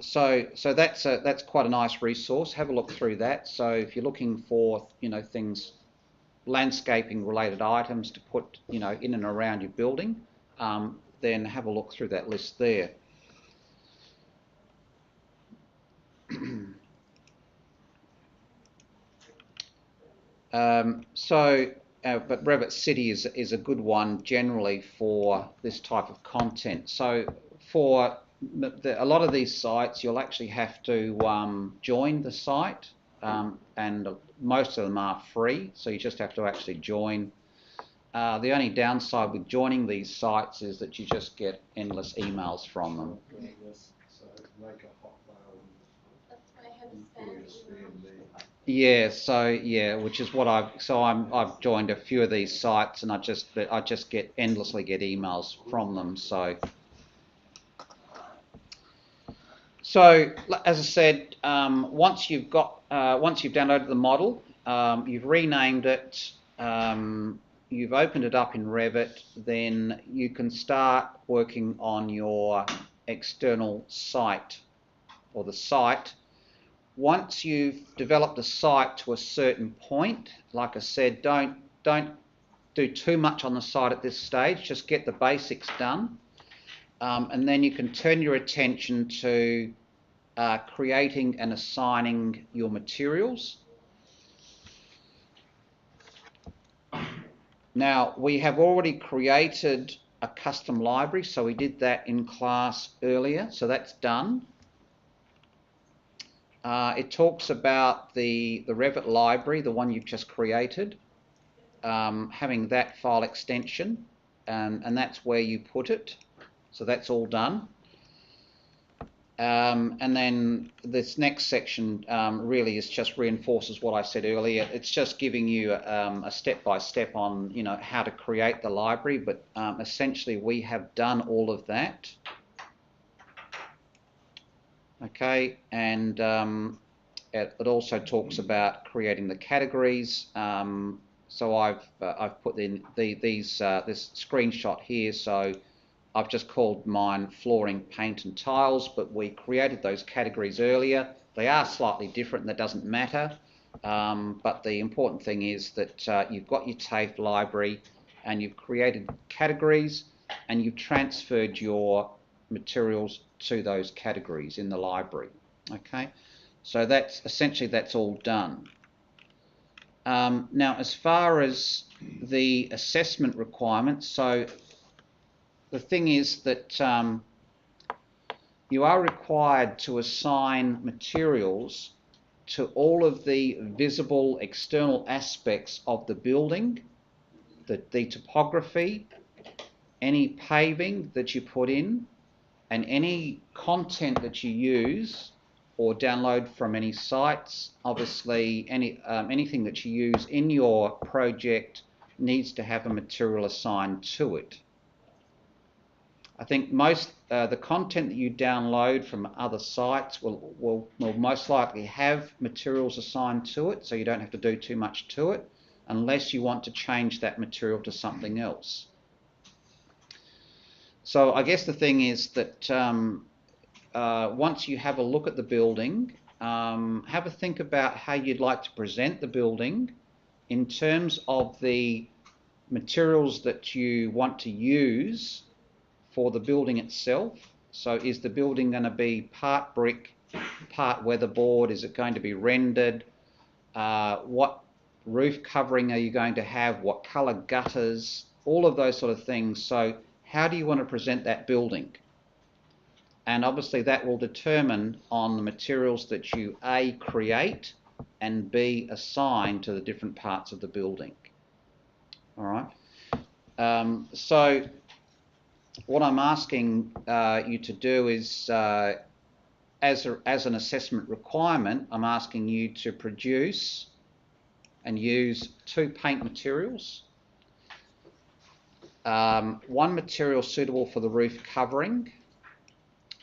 so that's quite a nice resource. Have a look through that. So if you're looking for things, landscaping related items to put in and around your building, then have a look through that list there. But Revit City is a good one generally for this type of content. So for a lot of these sites, you'll actually have to join the site, and most of them are free, so you just have to actually join. The only downside with joining these sites is that you just get endless emails from them. So make a Hotmail That's why I have a spam email. Yeah, so yeah, which is what I've joined a few of these sites, and I just endlessly get emails from them. So as I said, once you've downloaded the model, you've renamed it, you've opened it up in Revit, then you can start working on your external site or the site. Once you've developed a site to a certain point, like I said, don't do too much on the site at this stage. Just get the basics done, and then you can turn your attention to creating and assigning your materials. Now, we have already created a custom library, so we did that in class earlier, so that's done. It talks about the Revit library, the one you've just created, having that file extension, and that's where you put it. So that's all done. And then this next section really is just reinforces what I said earlier. It's just giving you a step-by-step on how to create the library, but essentially we have done all of that. Okay, and it also talks about creating the categories. So I've put in this screenshot here. So I've just called mine flooring, paint and tiles, but we created those categories earlier. They are slightly different, and that doesn't matter. But the important thing is that you've got your TAFE library and you've created categories and you've transferred your materials to those categories in the library. Okay, so that's all done. Now, as far as the assessment requirements, so the thing is that you are required to assign materials to all of the visible external aspects of the building, the topography, any paving that you put in, and any content that you use or download from any sites. Obviously, anything that you use in your project needs to have a material assigned to it. I think most the content that you download from other sites will most likely have materials assigned to it, so you don't have to do too much to it unless you want to change that material to something else. So I guess the thing is that once you have a look at the building, have a think about how you'd like to present the building in terms of the materials that you want to use for the building itself. So is the building going to be part brick, part weatherboard? Is it going to be rendered? What roof covering are you going to have? What colour gutters? All of those sort of things. So how do you want to present that building? And obviously that will determine on the materials that you A, create, and B, assign to the different parts of the building. All right. So what I'm asking you to do is, as an assessment requirement, I'm asking you to produce and use 2 paint materials. One material suitable for the roof covering.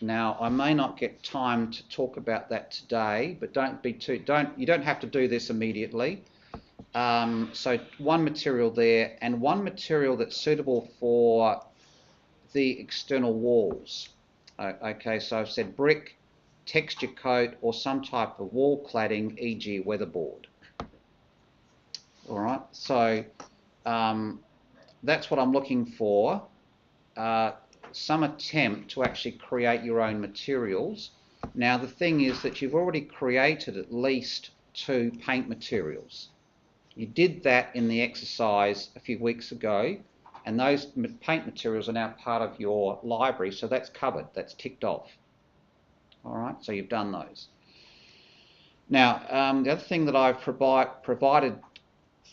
Now, I may not get time to talk about that today, but you don't have to do this immediately. So one material there, and one material that's suitable for the external walls. Okay, so I've said brick, texture coat, or some type of wall cladding, e.g. weatherboard. All right, so that's what I'm looking for. Some attempt to actually create your own materials. Now the thing is that you've already created at least 2 paint materials. You did that in the exercise a few weeks ago, and those paint materials are now part of your library, so that's covered, that's ticked off. All right, so you've done those. Now, the other thing that I've provided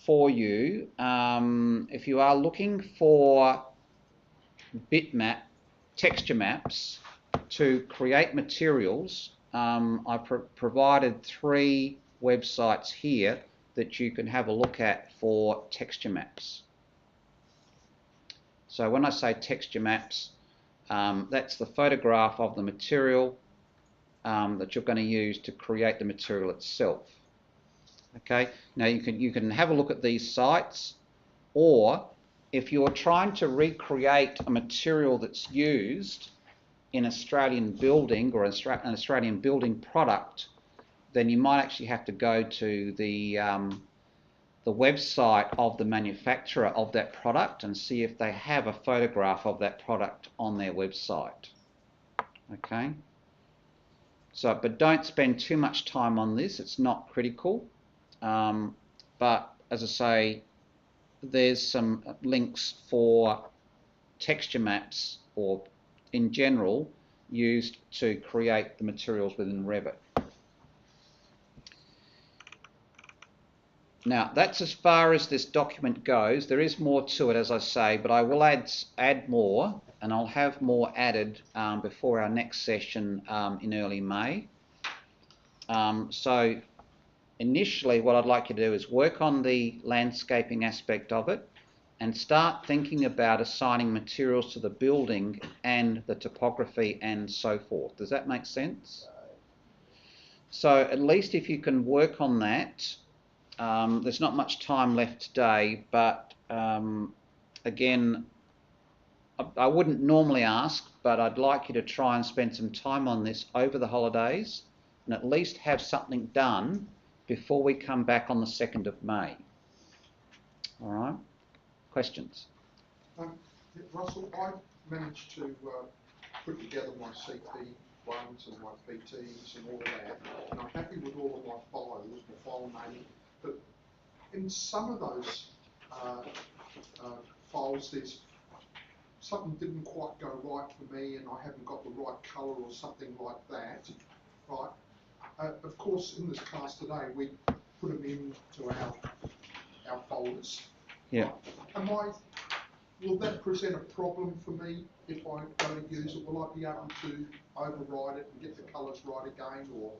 for you, if you are looking for bitmap texture maps to create materials, I provided 3 websites here that you can have a look at for texture maps. So when I say texture maps, that's the photograph of the material that you're going to use to create the material itself. Okay, now you can have a look at these sites, or if you're trying to recreate a material that's used in Australian building or an Australian building product, then you might actually have to go to the website of the manufacturer of that product and see if they have a photograph of that product on their website. Okay, so but don't spend too much time on this, it's not critical, but as I say, there's some links for texture maps or in general used to create the materials within Revit. Now that's as far as this document goes. There is more to it, as I say, but I will add more, and I'll have more added before our next session in early May. So initially what I'd like you to do is work on the landscaping aspect of it and start thinking about assigning materials to the building and the topography and so forth. Does that make sense? So at least if you can work on that, there's not much time left today, but again, I wouldn't normally ask, but I'd like you to try and spend some time on this over the holidays and at least have something done before we come back on the 2nd of May. All right? Questions? Russell, I managed to put together my CP1s and my PTs and all that, and I'm happy with all of my files, my file name, but in some of those files, there's something didn't quite go right for me, and I haven't got the right colour or something like that, right? Of course, in this class today, we put them into our folders. Yeah. Right? Will that present a problem for me if I go to use it? Will I be able to override it and get the colours right again, or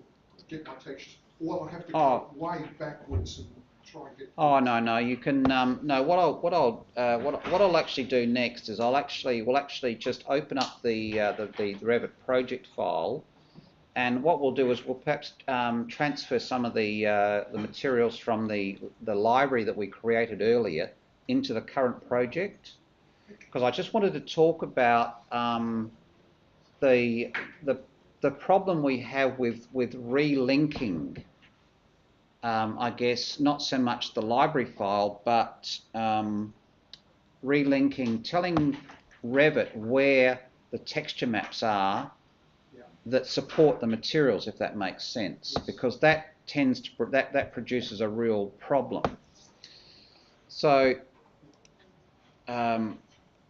get my textures? Or will I have to go way backwards and try and get? Oh no, you can. No, what I'll actually do next is we'll actually just open up the Revit project file, and what we'll do is we'll perhaps transfer some of the materials from the library that we created earlier into the current project, because I just wanted to talk about the problem we have with relinking. I guess not so much the library file, but relinking, telling Revit where the texture maps are that support the materials, if that makes sense, because that tends to that produces a real problem. So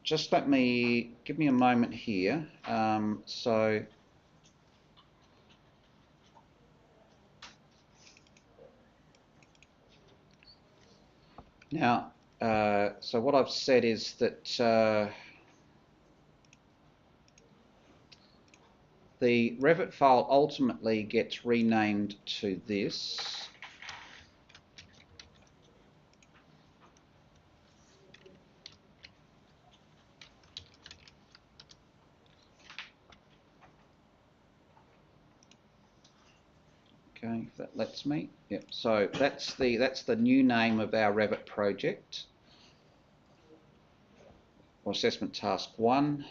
just give me a moment here. So now, so what I've said is that the Revit file ultimately gets renamed to this. Okay, if that lets me. Yep. So that's the new name of our Revit project, or assessment task 1.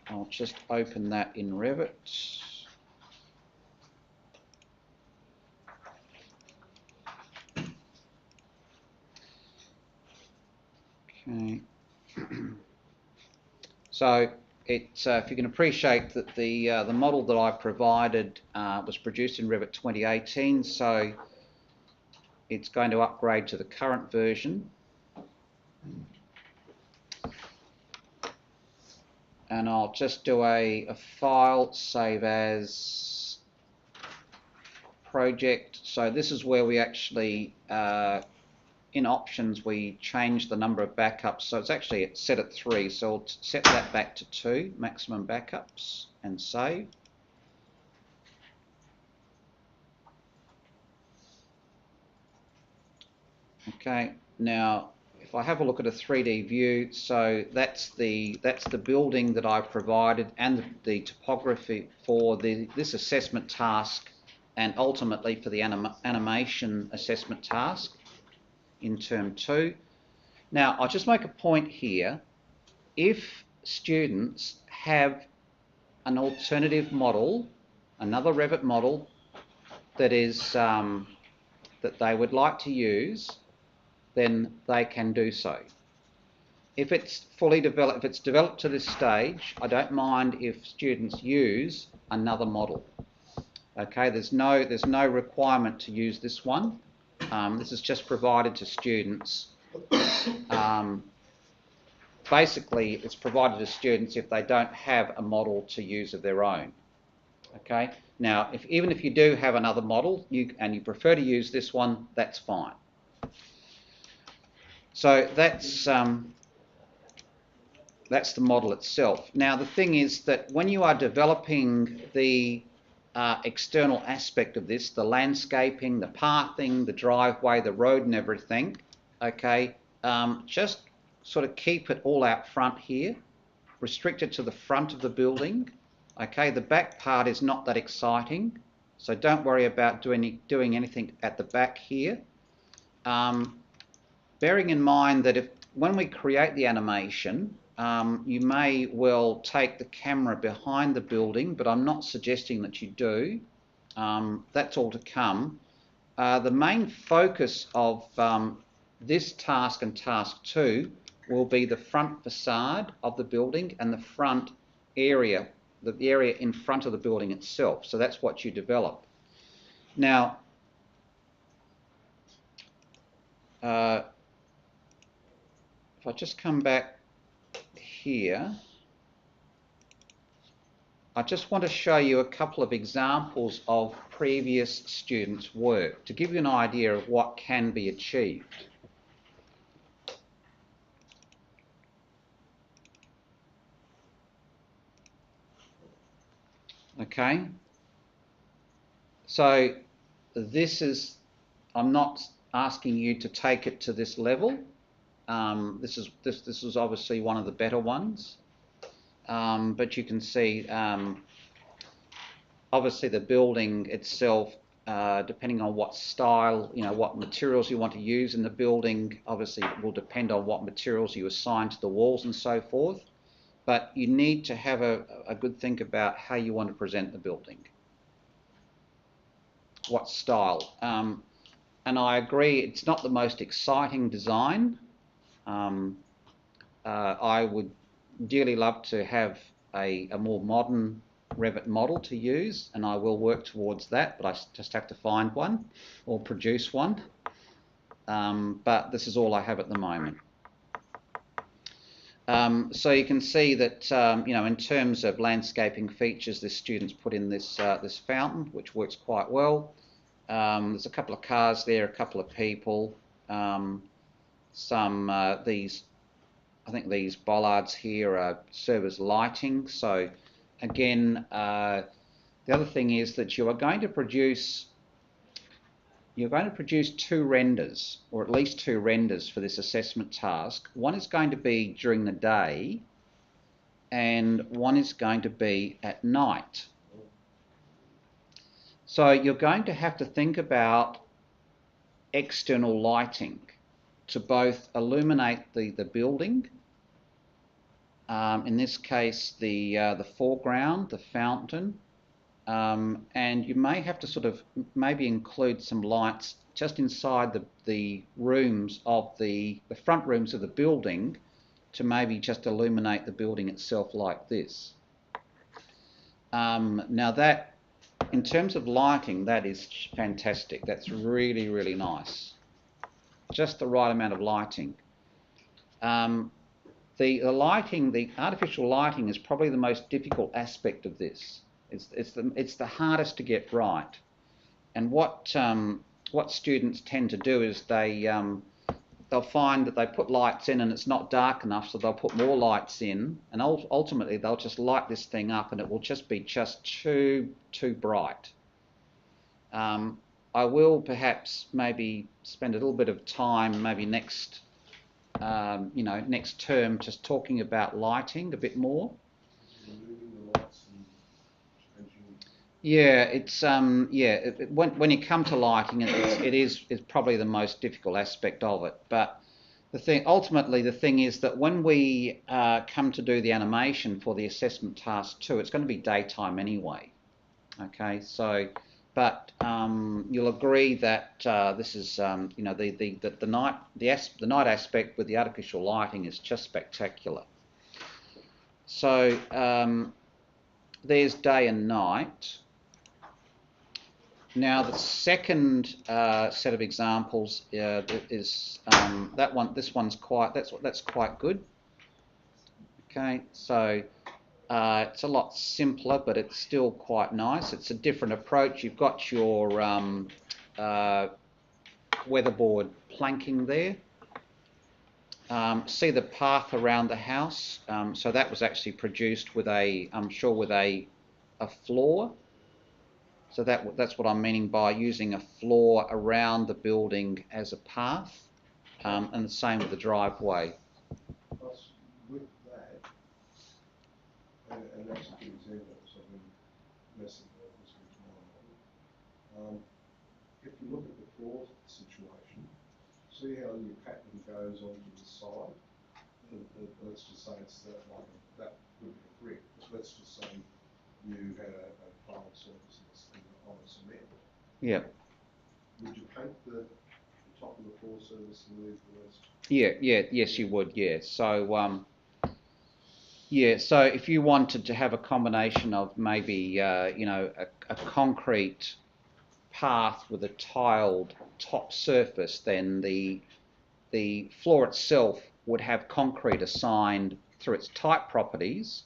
I'll just open that in Revit. Okay. So if you can appreciate that the model that I provided was produced in Revit 2018, so it's going to upgrade to the current version. And I'll just do a file, save as project. So this is where we actually, in options, we change the number of backups. So it's actually set at 3. So I'll set that back to 2, maximum backups, and save. Okay, now if I have a look at a 3D view, so that's the building that I provided and the topography for this assessment task, and ultimately for the animation assessment task in term 2. Now I'll just make a point here. If students have an alternative model, another Revit model that is that they would like to use, then they can do so. If it's fully developed, if it's developed to this stage, I don't mind if students use another model. Okay, there's no requirement to use this one. This is just provided to students. Basically, it's provided to students if they don't have a model to use of their own. Okay. Now, even if you do have another model and you prefer to use this one, that's fine. So that's the model itself. Now the thing is that when you are developing the external aspect of this, the landscaping, the pathing, the driveway, the road and everything, okay, just sort of keep it all out front here, restrict it to the front of the building. Okay, the back part is not that exciting, so don't worry about doing anything at the back here. Bearing in mind that when we create the animation, you may well take the camera behind the building, but I'm not suggesting that you do. That's all to come. The main focus of this task and task 2 will be the front facade of the building and the front area, the area in front of the building itself. So that's what you develop. Now, if I just come back here, I just want to show you a couple of examples of previous students' work to give you an idea of what can be achieved. Okay, so this is, I'm not asking you to take it to this level. This is obviously one of the better ones, but you can see obviously the building itself, depending on what style, what materials you want to use in the building, obviously it will depend on what materials you assign to the walls and so forth. But you need to have a good think about how you want to present the building, what style. And I agree, it's not the most exciting design. I would dearly love to have a more modern Revit model to use, and I will work towards that, but I just have to find one or produce one. But this is all I have at the moment. So you can see that in terms of landscaping features, this student's put in this this fountain, which works quite well. There's a couple of cars there, a couple of people. I think these bollards here serve as lighting. So again, the other thing is that you are going to produce 2 renders, or at least 2 renders for this assessment task. One is going to be during the day and one is going to be at night. So you're going to have to think about external lighting to both illuminate the building, in this case the foreground, the fountain, and you may have to sort of maybe include some lights just inside the rooms of the front rooms of the building to maybe just illuminate the building itself like this. Now that, in terms of lighting, that is fantastic. That's really, really nice. just the right amount of lighting. The lighting, the artificial lighting, is probably the most difficult aspect of this. It's the hardest to get right. And what students tend to do is they'll find that they put lights in and it's not dark enough, so they'll put more lights in, and ultimately they'll just light this thing up, and it will just be too bright. I will perhaps maybe spend a little bit of time, maybe next term, just talking about lighting a bit more. Yeah, it's when you come to lighting, it's probably the most difficult aspect of it. But ultimately the thing is that when we come to do the animation for the assessment task 2, it's going to be daytime anyway. Okay, so but you'll agree that this is the night aspect with the artificial lighting is just spectacular. So there's day and night. Now the second set of examples is that one. This one's that's quite good. Okay, so it's a lot simpler, but it's still quite nice. It's a different approach. You've got your weatherboard planking there. See the path around the house. So that was actually produced with I'm sure with a floor. So that's what I'm meaning by using a floor around the building as a path, and the same with the driveway. Plus, with that, and that's a good example, so I've been messing with this with mine. If you look at the floor situation, see how your pattern goes onto the side. Let's just say it's that would be a brick. Let's just say you had a tiled surface on a cement. Yeah. Would you paint the top of the floor surface and leave the rest? Yes, you would. Yeah. So so if you wanted to have a combination of maybe a concrete path with a tiled top surface, then the floor itself would have concrete assigned through its type properties.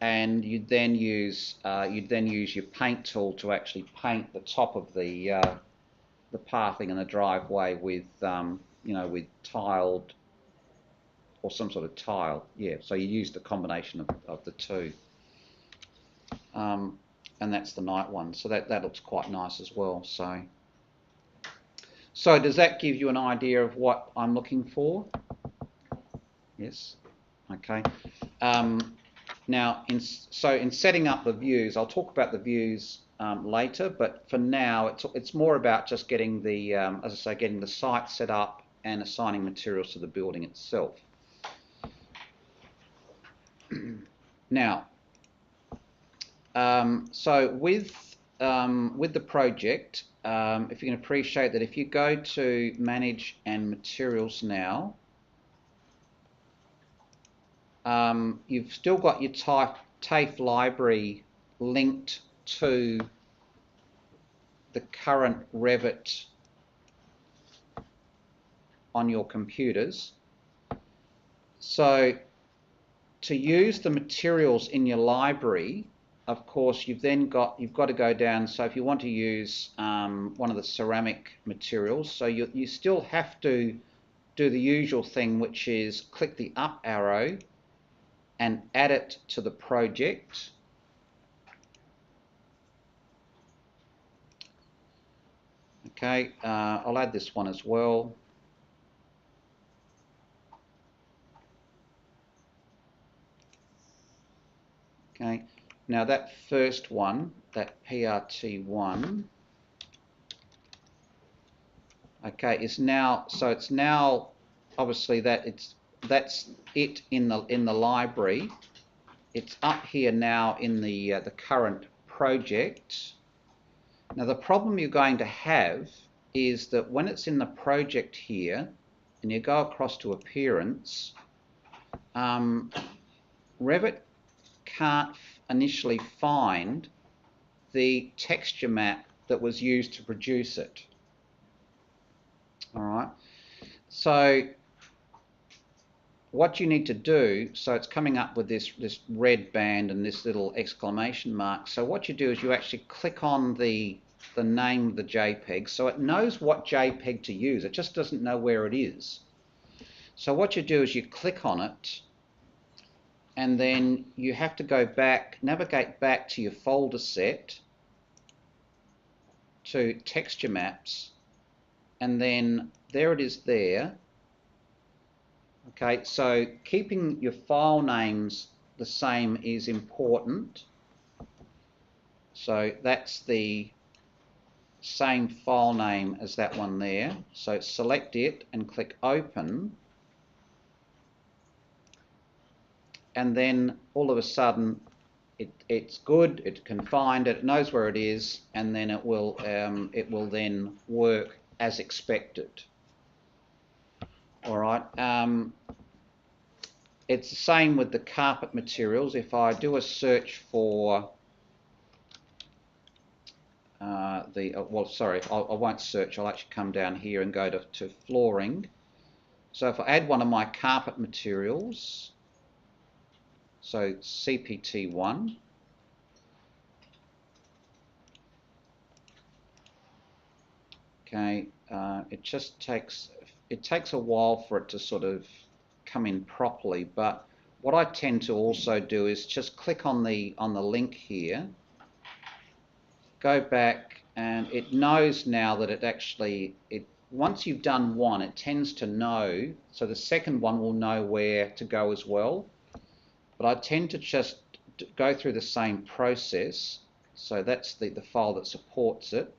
And you'd then use your paint tool to actually paint the top of the pathing and the driveway with with tiled or some sort of tile. Yeah, so you use the combination of the two, and that's the night one. So that looks quite nice as well. So does that give you an idea of what I'm looking for? Yes. Okay. Now, in setting up the views, I'll talk about the views later, but for now, it's more about just getting as I say, getting the site set up and assigning materials to the building itself. Now, so with the project, if you can appreciate that, if you go to Manage and Materials now, you've still got your TAFE library linked to the current Revit on your computers. So to use the materials in your library, of course, you've got to go down. So if you want to use one of the ceramic materials, so you still have to do the usual thing, which is click the up arrow and add it to the project. Okay, I'll add this one as well. Okay, now that first one, that PRT1, okay, is now, so it's now obviously that's it in the library. It's up here now in the current project. Now the problem you're going to have is that when it's in the project here and you go across to appearance, Revit can't initially find the texture map that was used to produce it. All right. So what you need to do, so it's coming up with this red band and this little exclamation mark. So what you do is you actually click on the name of the JPEG, so it knows what JPEG to use. It just doesn't know where it is. So what you do is you click on it, and then you have to go back, navigate back to your folder set, to texture maps, and then there it is there. Okay, so keeping your file names the same is important. So that's the same file name as that one there. So select it and click open. And then all of a sudden it's good, it can find it, it knows where it is, and then it will then work as expected. All right. It's the same with the carpet materials. If I do a search for well, sorry, I won't search. I'll actually come down here and go to flooring. So if I add one of my carpet materials, so CPT1, okay, it just takes a while for it to sort of come in properly, but what I tend to also do is just click on the link here, go back, and it knows now that once you've done one, it tends to know, so the second one will know where to go as well. But I tend to just go through the same process. So that's the file that supports it.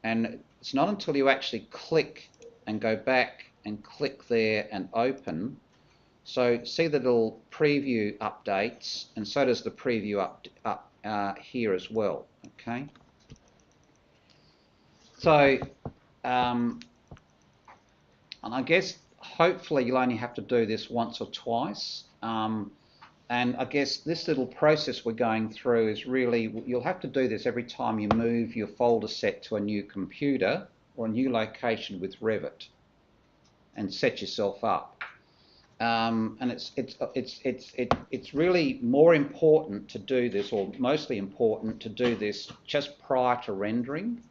And it's not until you actually click and go back and click there and open. So see the little preview updates, and so does the preview up here as well. Okay. So, and I guess hopefully you'll only have to do this once or twice. And I guess this little process we're going through is really, you'll have to do this every time you move your folder set to a new computer or a new location with Revit and set yourself up. And it's really more important to do this, or mostly important to do this just prior to rendering,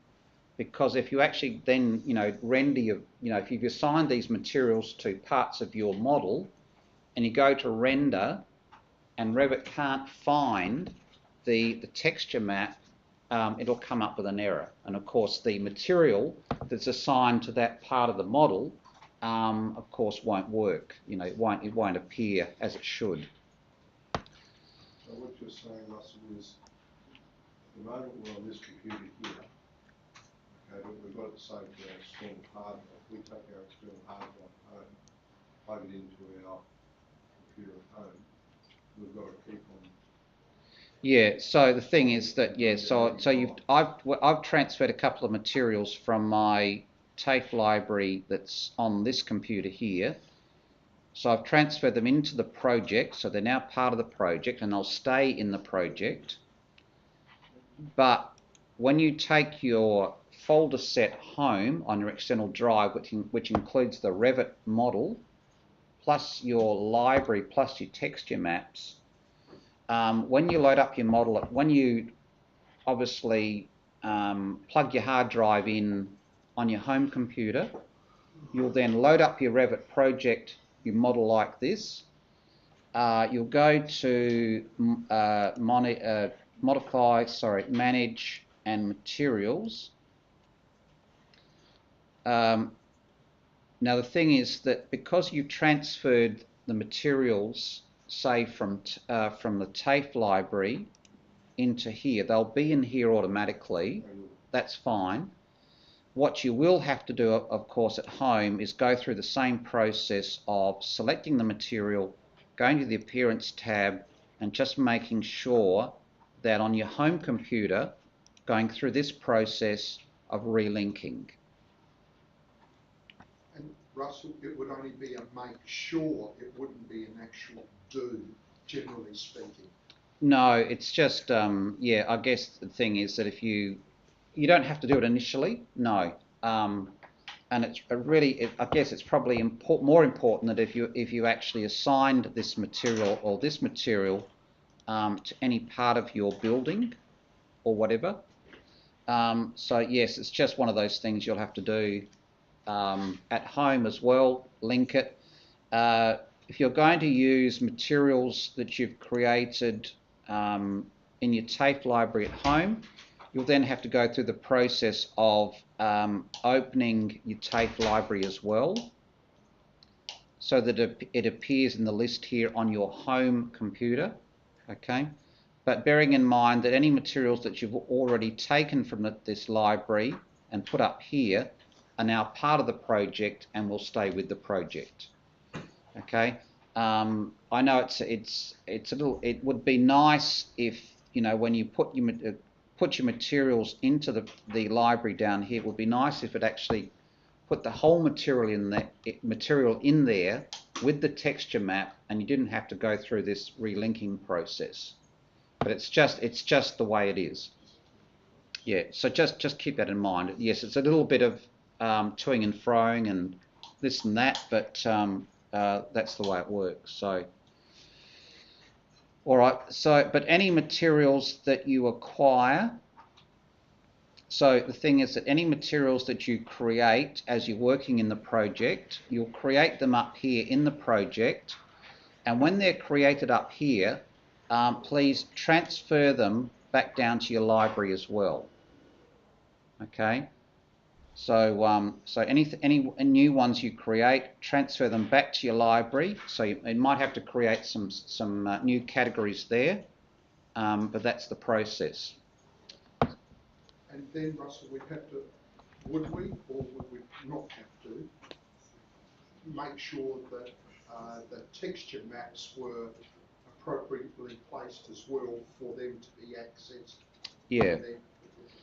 because if you actually then render your, if you've assigned these materials to parts of your model and you go to render and Revit can't find the texture map, it'll come up with an error. And of course the material that's assigned to that part of the model of course won't work. It won't appear as it should. So what you're saying, Russell, is at the moment we're on this computer here, okay, but we've got it saved to our external hard drive. We take our external hard drive home, plug it into our computer at home. We've got to keep on. Yeah. So the thing is that I've transferred a couple of materials from my TAFE library that's on this computer here. So I've transferred them into the project, so they're now part of the project and they'll stay in the project. But when you take your folder set home on your external drive, which includes the Revit model, plus your library, plus your texture maps, when you load up your model, when you obviously plug your hard drive in on your home computer, you'll then load up your Revit project, your model like this. You'll go to Manage and Materials. Now the thing is that because you've transferred the materials, say from the TAFE library into here, they'll be in here automatically. That's fine. What you will have to do, of course, at home is go through the same process of selecting the material, going to the Appearance tab, and just making sure that on your home computer, going through this process of relinking. And Russell, it would only be a make sure, it wouldn't be an actual do, generally speaking. No, it's just, yeah, I guess the thing is that if you you don't have to do it initially, no. And it's I guess it's probably more important that if you actually assigned this material or this material to any part of your building or whatever. So yes, it's just one of those things you'll have to do at home as well. Link it. If you're going to use materials that you've created in your TAFE library at home, you'll then have to go through the process of opening your TAFE library as well, so that it appears in the list here on your home computer, okay? But bearing in mind that any materials that you've already taken from this library and put up here are now part of the project and will stay with the project. Okay, I know it's a little. It would be nice if, you know, when you put your materials into the library down here, it would be nice if it actually put the whole material in there with the texture map, and you didn't have to go through this relinking process. But it's just the way it is. Yeah. So just keep that in mind. Yes, it's a little bit of toing and froing and this and that, but that's the way it works. So, all right. So, but any materials that you acquire. So the thing is that any materials that you create as you're working in the project, you'll create them up here in the project, and when they're created up here, please transfer them back down to your library as well. Okay. So, so any new ones you create, transfer them back to your library. So you might have to create some new categories there, but that's the process. And then, Russell, would we or would we not have to make sure that the texture maps were appropriately placed as well for them to be accessed? Yeah.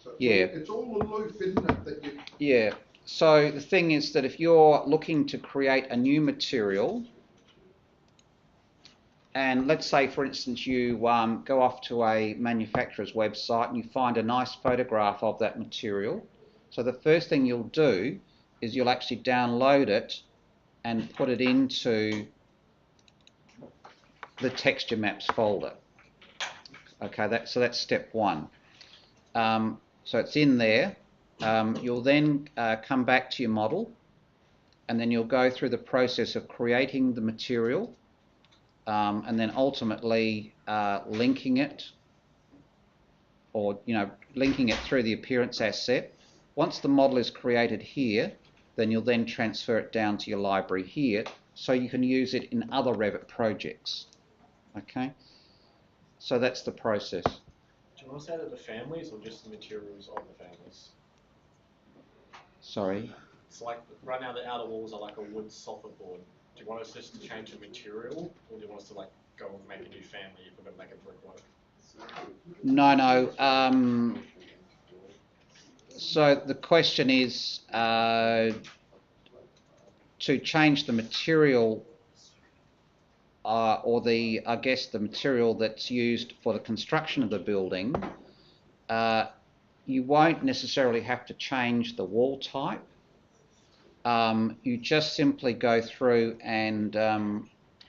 So yeah. It's all a loop, isn't it? That you... Yeah. So the thing is that if you're looking to create a new material, and let's say, for instance, you go off to a manufacturer's website and you find a nice photograph of that material. So the first thing you'll do is you'll actually download it and put it into the texture maps folder. Okay, so that's step one. So it's in there. You'll then come back to your model, and then you'll go through the process of creating the material, and then ultimately linking it, or linking it through the appearance asset. Once the model is created here, then you'll then transfer it down to your library here, so you can use it in other Revit projects. Okay, so that's the process. Do you want to say that the families or just the materials of the families? Sorry? It's like right now the outer walls are like a wood soffit board. Do you want us just to change the material, or do you want us to like go and make a new family if we're going to make a brickwork? No. So the question is to change the material, or I guess the material that's used for the construction of the building. You won't necessarily have to change the wall type. You just simply go through and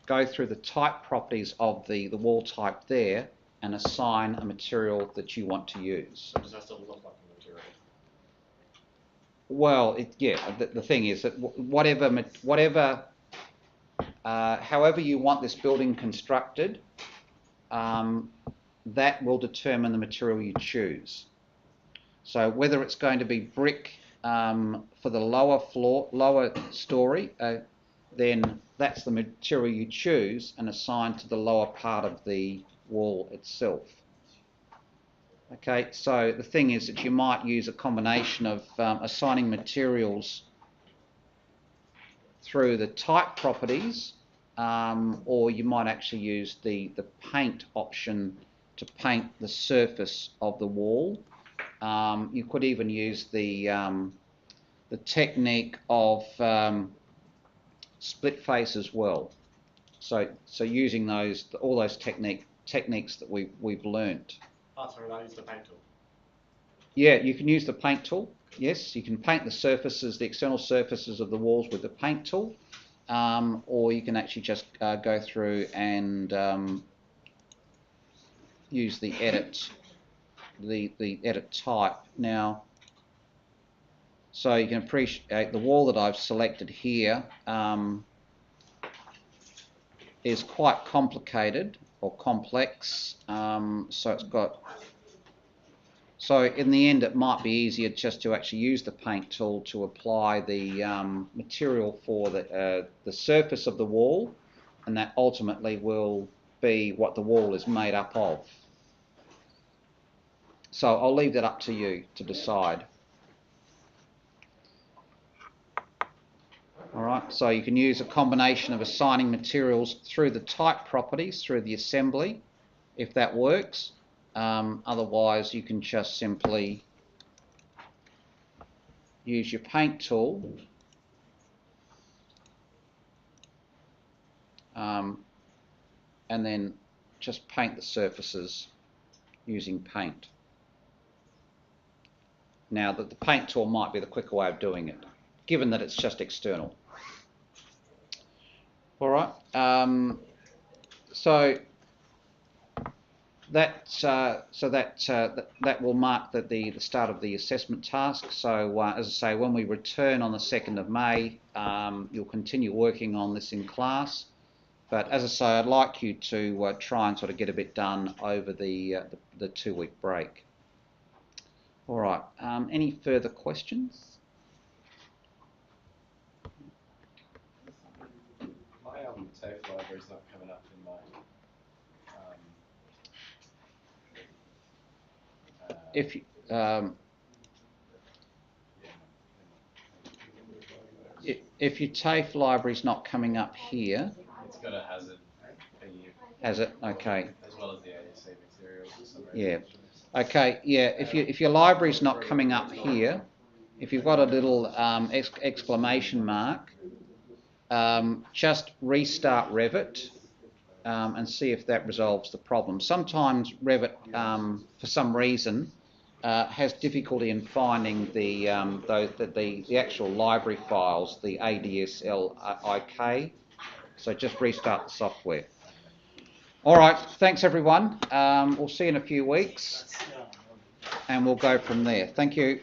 go through the type properties of the wall type there and assign a material that you want to use. So it just has to look like the material. Well, the thing is that however you want this building constructed, that will determine the material you choose. So whether it's going to be brick for the lower story, then that's the material you choose and assign to the lower part of the wall itself. Okay, so the thing is that you might use a combination of assigning materials through the type properties, or you might actually use the paint option to paint the surface of the wall. You could even use the technique of split face as well. So using all those techniques that we've learnt. Oh, sorry, I used the paint tool. Yeah, you can use the paint tool. Yes, you can paint the surfaces, the external surfaces of the walls with the paint tool, or you can actually just go through and use the edit, the edit type. Now, so you can appreciate the wall that I've selected here is quite complicated or complex. So in the end, it might be easier just to actually use the paint tool to apply the material for the surface of the wall, and that ultimately will be what the wall is made up of. So I'll leave that up to you to decide. All right, so you can use a combination of assigning materials through the type properties, through the assembly, if that works. Otherwise, you can just simply use your paint tool and then just paint the surfaces using paint. Now, the paint tool might be the quicker way of doing it, given that it's just external. All right, so that will mark the start of the assessment task. So as I say, when we return on the 2nd of May, you'll continue working on this in class. But as I say, I'd like you to try and sort of get a bit done over the 2-week break. All right, any further questions? My TAFE library is not coming up in my if your TAFE library is not coming up here, it's got a hazard. Has it? Okay. As well as the ASC materials and some. Yeah. Okay. Yeah. If your library's not coming up here, if you've got a little exclamation mark, just restart Revit and see if that resolves the problem. Sometimes Revit, for some reason, has difficulty in finding the actual library files, the ADSLIK. So just restart the software. All right, thanks everyone. We'll see you in a few weeks, and we'll go from there. Thank you.